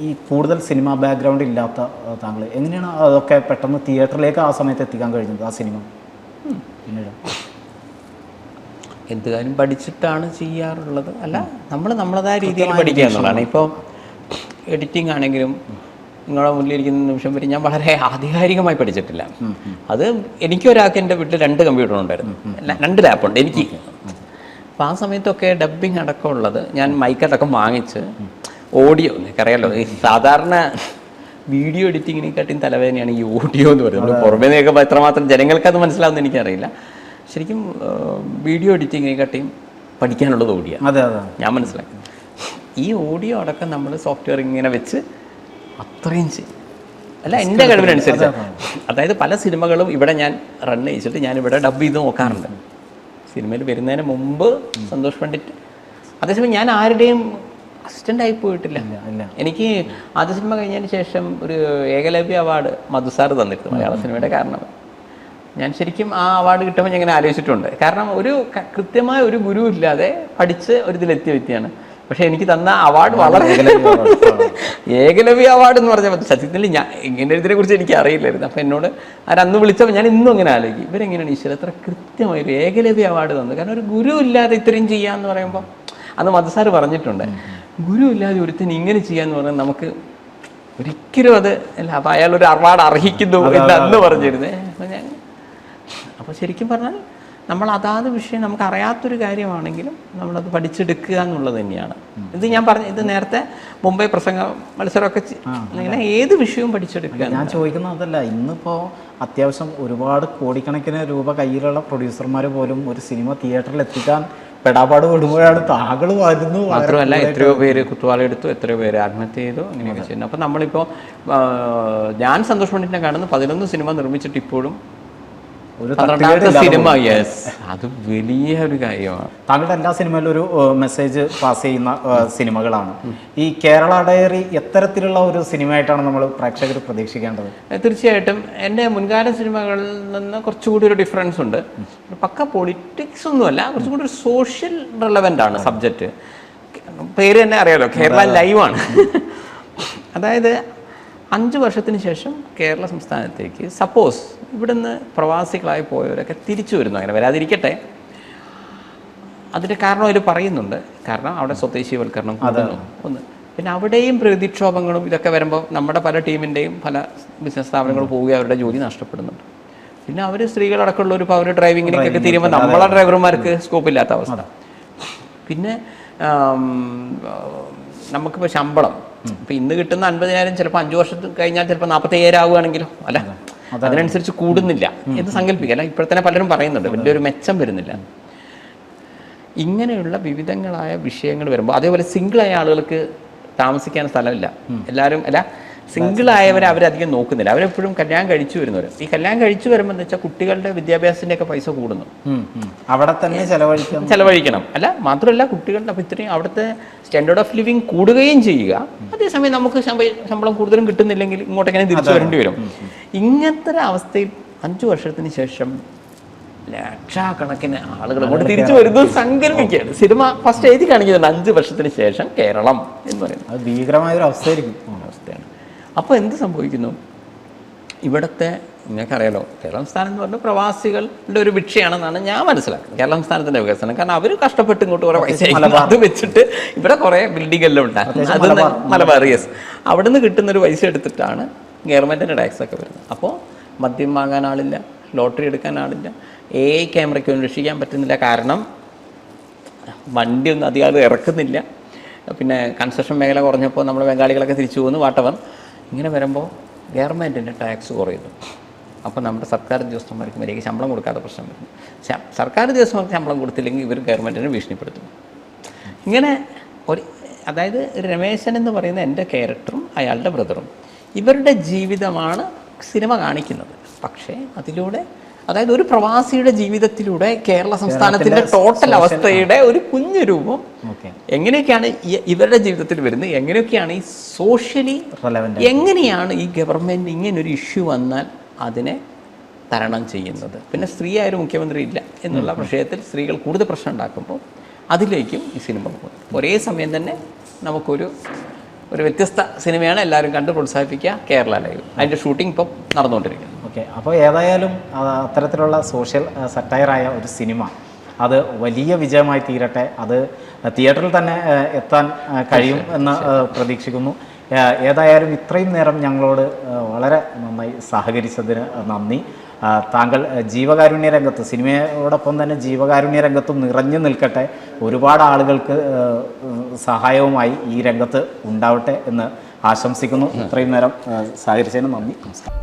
S2: ഈ കൂടുതൽ സിനിമ ബാക്ക്ഗ്രൗണ്ട് ഇല്ലാത്ത താങ്കൾ എങ്ങനെയാണ് അതൊക്കെ പെട്ടെന്ന് തിയേറ്ററിലേക്ക് ആ സമയത്ത് എത്തിക്കാൻ കഴിഞ്ഞത്? ആ സിനിമ പിന്നീട്
S1: എന്ത് കാര്യം പഠിച്ചിട്ടാണ് ചെയ്യാറുള്ളത്. അല്ല, നമ്മളതായ രീതിയിൽ പഠിക്കുക എന്നുള്ളതാണ്. ഇപ്പോൾ എഡിറ്റിംഗ് ആണെങ്കിലും നിങ്ങളുടെ മുന്നിലിരിക്കുന്ന നിമിഷം വരെ ഞാൻ വളരെ ആധികാരികമായി പഠിച്ചിട്ടില്ല. അത് എനിക്കൊരാൾക്ക് എൻ്റെ വീട്ടിൽ 2 കമ്പ്യൂട്ടറുണ്ടായിരുന്നു, 2 ലാപ്പുണ്ട് എനിക്ക്. അപ്പോൾ ആ സമയത്തൊക്കെ ഡബ്ബിങ് അടക്കമുള്ളത് ഞാൻ മൈക്കടക്കം വാങ്ങിച്ച് ഓഡിയോ, നിങ്ങൾക്കറിയാലോ ഈ സാധാരണ വീഡിയോ എഡിറ്റിങ്ങിനെക്കാട്ടിയും തലവേദനയാണ് ഈ ഓഡിയോ എന്ന് പറയുന്നത്. പുറമേ നിൽക്കുമ്പോൾ എത്രമാത്രം ജനങ്ങൾക്കത് മനസ്സിലാവുമെന്ന് എനിക്കറിയില്ല. ശരിക്കും വീഡിയോ എഡിറ്റിങ്ങിനെക്കാട്ടിയും പഠിക്കാനുള്ളത് ഓഡിയോ. ഞാൻ മനസ്സിലാക്കി ഈ ഓഡിയോ അടക്കം നമ്മൾ സോഫ്റ്റ്വെയർ ഇങ്ങനെ വെച്ച് അത്രയും ചെയ്യും. അല്ല, എൻ്റെ കഴിവിനനുസരിച്ച്. അതായത് പല സിനിമകളും ഇവിടെ ഞാൻ റൺ ചെയ്യിച്ചിട്ട് ഞാനിവിടെ ഡബ് ചെയ്ത് നോക്കാറുണ്ട്. സിനിമയിൽ വരുന്നതിന് മുമ്പ് സന്തോഷ് പണ്ഡിറ്റ്. അതേസമയം ഞാൻ ആരുടെയും അസിസ്റ്റൻ്റായി പോയിട്ടില്ല. എനിക്ക് ആദ്യ സിനിമ കഴിഞ്ഞതിന് ശേഷം ഒരു ഏകലവ്യ അവാർഡ് മധുസാർ തന്നിരുന്നു, മലയാള സിനിമയുടെ. കാരണം ഞാൻ ശരിക്കും ആ അവാർഡ് കിട്ടുമ്പോൾ ഞാൻ ഇങ്ങനെ ആലോചിച്ചിട്ടുണ്ട്. കാരണം ഒരു കൃത്യമായ ഒരു ഗുരു ഇല്ലാതെ പഠിച്ച് ഒരു ഇതിലെത്തിയ വ്യക്തിയാണ്. പക്ഷെ എനിക്ക് തന്ന അവാർഡ് വളരെ ഏകലവ്യ അവാർഡ് എന്ന് പറഞ്ഞാൽ സത്യത്തിൽ ഞാൻ ഇങ്ങനെ ഇതിനെക്കുറിച്ച് എനിക്ക് അറിയില്ലായിരുന്നു. അപ്പോൾ എന്നോട് അന്ന് വിളിച്ചപ്പോൾ ഞാൻ ഇന്നും അങ്ങനെ ആലോചിക്കും, ഇവരെങ്ങനെയാണ് ഈശ്വരൻ എത്ര കൃത്യമായൊരു ഏകലവ്യ അവാർഡ് തന്നത്. കാരണം ഒരു ഗുരു ഇല്ലാതെ ഇത്രയും ചെയ്യാന്ന് പറയുമ്പോൾ അന്ന് മധുസാർ പറഞ്ഞിട്ടുണ്ട്, ഗുരു ഇല്ലാതെ ഒരുത്തിന് ഇങ്ങനെ ചെയ്യാന്ന് പറഞ്ഞാൽ നമുക്ക് ഒരിക്കലും അത് അല്ല. അപ്പോൾ അയാൾ ഒരു അവാർഡ് അർഹിക്കുന്നു എന്ന് അന്ന് പറഞ്ഞിരുന്നേ. അപ്പോൾ ശരിക്കും പറഞ്ഞാൽ നമ്മൾ അതാത് വിഷയം നമുക്ക് അറിയാത്തൊരു കാര്യമാണെങ്കിലും നമ്മളത് പഠിച്ചെടുക്കുക എന്നുള്ളത് തന്നെയാണ്. ഇത് ഞാൻ ഇത് നേരത്തെ മുംബൈ പ്രസംഗ മത്സരമൊക്കെ ഇങ്ങനെ ഏത് വിഷയവും പഠിച്ചെടുക്കുക.
S2: ഞാൻ ചോദിക്കുന്നത് അതല്ല, ഇന്നിപ്പോൾ അത്യാവശ്യം ഒരുപാട് കോടിക്കണക്കിന് രൂപ കയ്യിലുള്ള പ്രൊഡ്യൂസർമാർ പോലും ഒരു സിനിമ തിയേറ്ററിൽ എത്തിക്കാൻ പെടാപ്പാട് വിടുമ്പോഴാണ് താങ്കൾ വരുന്നു.
S1: മാത്രമല്ല എത്രയോ പേര് കുത്തുവാള എടുത്തു, എത്രയോ പേര് ആത്മഹത്യ ചെയ്തു, അങ്ങനെയൊക്കെ ചെയ്യുന്നു. അപ്പം നമ്മളിപ്പോൾ ഞാൻ സന്തോഷ് പണ്ഡിറ്റിനെ കാണുന്നു 11 സിനിമ നിർമ്മിച്ചിട്ട് ഇപ്പോഴും
S2: ഒരു
S1: 12ാമത്തെ സിനിമ. യെസ്, അത് വലിയ ഒരു കാര്യമാണ്.
S2: താങ്കളുടെ എല്ലാ സിനിമയിലും ഒരു മെസ്സേജ് പാസ് ചെയ്യുന്ന സിനിമകളാണ്. ഈ കേരള ഡയറി എത്തരത്തിലുള്ള ഒരു സിനിമയായിട്ടാണ് നമ്മൾ പ്രേക്ഷകർ പ്രതീക്ഷിക്കേണ്ടത്?
S1: തീർച്ചയായിട്ടും എൻ്റെ മുൻകാല സിനിമകളിൽ നിന്ന് കുറച്ചുകൂടി ഒരു ഡിഫറൻസ് ഉണ്ട്. പക്ക പൊളിറ്റിക്സ് ഒന്നുമല്ല, കുറച്ചും കൂടി ഒരു സോഷ്യൽ റെലവൻ്റ് ആണ് സബ്ജക്റ്റ്. പേര് തന്നെ അറിയാലോ, കേരള ലൈവാണ്. അതായത് 5 വർഷത്തിന് ശേഷം കേരള സംസ്ഥാനത്തേക്ക് സപ്പോസ് ഇവിടുന്ന് പ്രവാസികളായി പോയവരൊക്കെ തിരിച്ചു വരുന്നു, അങ്ങനെ വരാതിരിക്കട്ടെ. അതിൻ്റെ കാരണം അതിൽ പറയുന്നുണ്ട്. കാരണം അവിടെ സ്വദേശീയവൽക്കരണം കൂടുന്നു ഒന്ന്, പിന്നെ അവിടെയും പ്രകൃതിക്ഷോഭങ്ങളും ഇതൊക്കെ വരുമ്പോൾ നമ്മുടെ പല ടീമിൻ്റെയും പല ബിസിനസ് സ്ഥാപനങ്ങൾ പോവുകയും അവരുടെ ജോലി നഷ്ടപ്പെടുന്നുണ്ട്. പിന്നെ അവർ സ്ത്രീകളടക്കമുള്ള ഒരു പവർ ഡ്രൈവിങ്ങിലേക്കൊക്കെ തിരിയുമ്പോൾ നമ്മളെ ഡ്രൈവർമാർക്ക് സ്കോപ്പില്ലാത്ത അവസ്ഥ. പിന്നെ നമുക്കിപ്പോൾ ശമ്പളം ഇപ്പം ഇന്ന് കിട്ടുന്ന 50,000 ചിലപ്പോൾ 5 വർഷത്തിൽ കഴിഞ്ഞാൽ ചിലപ്പോൾ 47,000 ആവുകയാണെങ്കിലോ, അല്ല അതിനനുസരിച്ച് കൂടുന്നില്ല എന്ന് സങ്കല്പിക്കുക. അല്ല ഇപ്പോഴത്തന്നെ പലരും പറയുന്നുണ്ട്, വലിയൊരു മെച്ചം വരുന്നില്ല. ഇങ്ങനെയുള്ള വിവിധങ്ങളായ വിഷയങ്ങൾ വരുമ്പോൾ, അതേപോലെ സിംഗിളായ ആളുകൾക്ക് താമസിക്കാൻ സ്ഥലമില്ല. എല്ലാവരും അല്ല സിംഗിളായവരെ അവരധികം നോക്കുന്നില്ല. അവരെപ്പോഴും കല്യാണം കഴിച്ചു വരുന്നവർ. ഈ കല്യാണം കഴിച്ചു വരുമ്പോൾ എന്ന് വെച്ചാൽ കുട്ടികളുടെ വിദ്യാഭ്യാസത്തിൻ്റെ ഒക്കെ പൈസ കൂടുന്നു,
S2: അവിടെ തന്നെ
S1: ചെലവഴിക്കണം. അല്ല മാത്രമല്ല കുട്ടികളുടെ അപ്പോൾ ഇത്രയും അവിടുത്തെ സ്റ്റാൻഡേർഡ് ഓഫ് ലിവിങ് കൂടുകയും ചെയ്യുക. അതേസമയം നമുക്ക് ശമ്പളം കൂടുതലും കിട്ടുന്നില്ലെങ്കിൽ ഇങ്ങോട്ടേക്കാണ് തിരിച്ചു വരേണ്ടി വരും. ഇങ്ങനത്തെ ഒരു അവസ്ഥയിൽ 5 വർഷത്തിന് ശേഷം ലക്ഷക്കണക്കിന് ആളുകൾ അങ്ങോട്ട് തിരിച്ചു വരുന്നത് സങ്കല്പിക്കുകയാണ്. സിനിമ ഫസ്റ്റ് എഴുതി കാണിക്കുന്നുണ്ട് 5 വർഷത്തിന് ശേഷം കേരളം എന്ന് പറയുന്നത്.
S2: അത് ഭീകരമായൊരു അവസ്ഥയായിരിക്കും.
S1: അവസ്ഥയാണ്. അപ്പോൾ എന്ത് സംഭവിക്കുന്നു? ഇവിടുത്തെ നിങ്ങൾക്കറിയാലോ, കേരള സംസ്ഥാനം എന്ന് പറഞ്ഞാൽ പ്രവാസികളുടെ ഒരു ഭിക്ഷയാണെന്നാണ് ഞാൻ മനസ്സിലാക്കുന്നത്. കേരള സംസ്ഥാനത്തിൻ്റെ വികസനം, കാരണം അവർ കഷ്ടപ്പെട്ട് ഇങ്ങോട്ട് കുറേ പൈസ അത് വെച്ചിട്ട് ഇവിടെ കുറേ ബിൽഡിംഗ് എല്ലാം ഉണ്ടാകും. അത് മലബാർ, യെസ്, അവിടെ നിന്ന് കിട്ടുന്നൊരു പൈസ എടുത്തിട്ടാണ് ഗവൺമെൻറ്റിൻ്റെ ടാക്സ് ഒക്കെ വരുന്നത്. അപ്പോൾ മദ്യം വാങ്ങാൻ ആളില്ല, ലോട്ടറി എടുക്കാൻ ആളില്ല, ക്യാമറയ്ക്കൊന്നും രക്ഷിക്കാൻ പറ്റുന്നില്ല. കാരണം വണ്ടിയൊന്നും അധികം ഇറക്കുന്നില്ല. പിന്നെ കൺസ്ട്രക്ഷൻ മേഖല കുറഞ്ഞപ്പോൾ നമ്മൾ ബംഗാളികളൊക്കെ തിരിച്ചു പോകുന്നു, വാട്ടവർ. ഇങ്ങനെ വരുമ്പോൾ ഗവൺമെൻറ്റിൻ്റെ ടാക്സ് കുറയുന്നു. അപ്പോൾ നമ്മുടെ സർക്കാർ ഉദ്യോഗസ്ഥന്മാർക്ക് മര്യാദയ്ക്ക് ശമ്പളം കൊടുക്കാത്ത പ്രശ്നം വരുന്നു. സർക്കാർ ഉദ്യോഗസ്ഥന്മാർക്ക് ശമ്പളം കൊടുത്തില്ലെങ്കിൽ ഇവർ ഗവൺമെൻറ്റിനെ ഭീഷണിപ്പെടുത്തും. ഇങ്ങനെ അതായത് രമേശൻ എന്ന് പറയുന്ന എൻ്റെ ക്യാരക്ടറും അയാളുടെ ബ്രദറും ഇവരുടെ ജീവിതമാണ് സിനിമ കാണിക്കുന്നത്. പക്ഷേ അതിലൂടെ, അതായത് ഒരു പ്രവാസിയുടെ ജീവിതത്തിലൂടെ കേരള സംസ്ഥാനത്തിൻ്റെ ടോട്ടൽ അവസ്ഥയുടെ ഒരു കുഞ്ഞു രൂപം എങ്ങനെയൊക്കെയാണ് ഇവരുടെ ജീവിതത്തിൽ വരുന്നത്, എങ്ങനെയൊക്കെയാണ് ഈ സോഷ്യലി, എങ്ങനെയാണ് ഈ ഗവൺമെൻറ് ഇങ്ങനൊരു ഇഷ്യൂ വന്നാൽ അതിനെ തരണം ചെയ്യുന്നത്. പിന്നെ സ്ത്രീ ആയൊരു മുഖ്യമന്ത്രി ഇല്ല എന്നുള്ള വിഷയത്തിൽ സ്ത്രീകൾ കൂടുതൽ പ്രശ്നം ഉണ്ടാക്കുമ്പോൾ അതിലേക്കും ഈ സിനിമ പോകും. ഒരേ സമയം തന്നെ നമുക്കൊരു വ്യത്യസ്ത സിനിമയാണ് എല്ലാവരും കണ്ട് പ്രോത്സാഹിപ്പിക്കുക, കേരള ലൈവ്. അതിൻ്റെ ഷൂട്ടിംഗ് ഇപ്പം നടന്നുകൊണ്ടിരിക്കുന്നു.
S2: ഓക്കെ, അപ്പോൾ ഏതായാലും അത്തരത്തിലുള്ള സോഷ്യൽ സറ്റയറായ ഒരു സിനിമ അത് വലിയ വിജയമായി തീരട്ടെ. അത് തിയേറ്ററിൽ തന്നെ എത്താൻ കഴിയും എന്ന് പ്രതീക്ഷിക്കുന്നു. ഏതായാലും ഇത്രയും നേരം ഞങ്ങളോട് വളരെ നന്നായി സഹകരിച്ചതിന് നന്ദി. താങ്കൾ ജീവകാരുണ്യ രംഗത്ത്, സിനിമയോടൊപ്പം തന്നെ ജീവകാരുണ്യ രംഗത്തും നിറഞ്ഞു നിൽക്കട്ടെ. ഒരുപാട് ആളുകൾക്ക് സഹായവുമായി ഈ രംഗത്ത് ഉണ്ടാവട്ടെ എന്ന് ആശംസിക്കുന്നു. ഇത്രയും നേരം സഹകരിച്ചതിന് നന്ദി. നമസ്കാരം.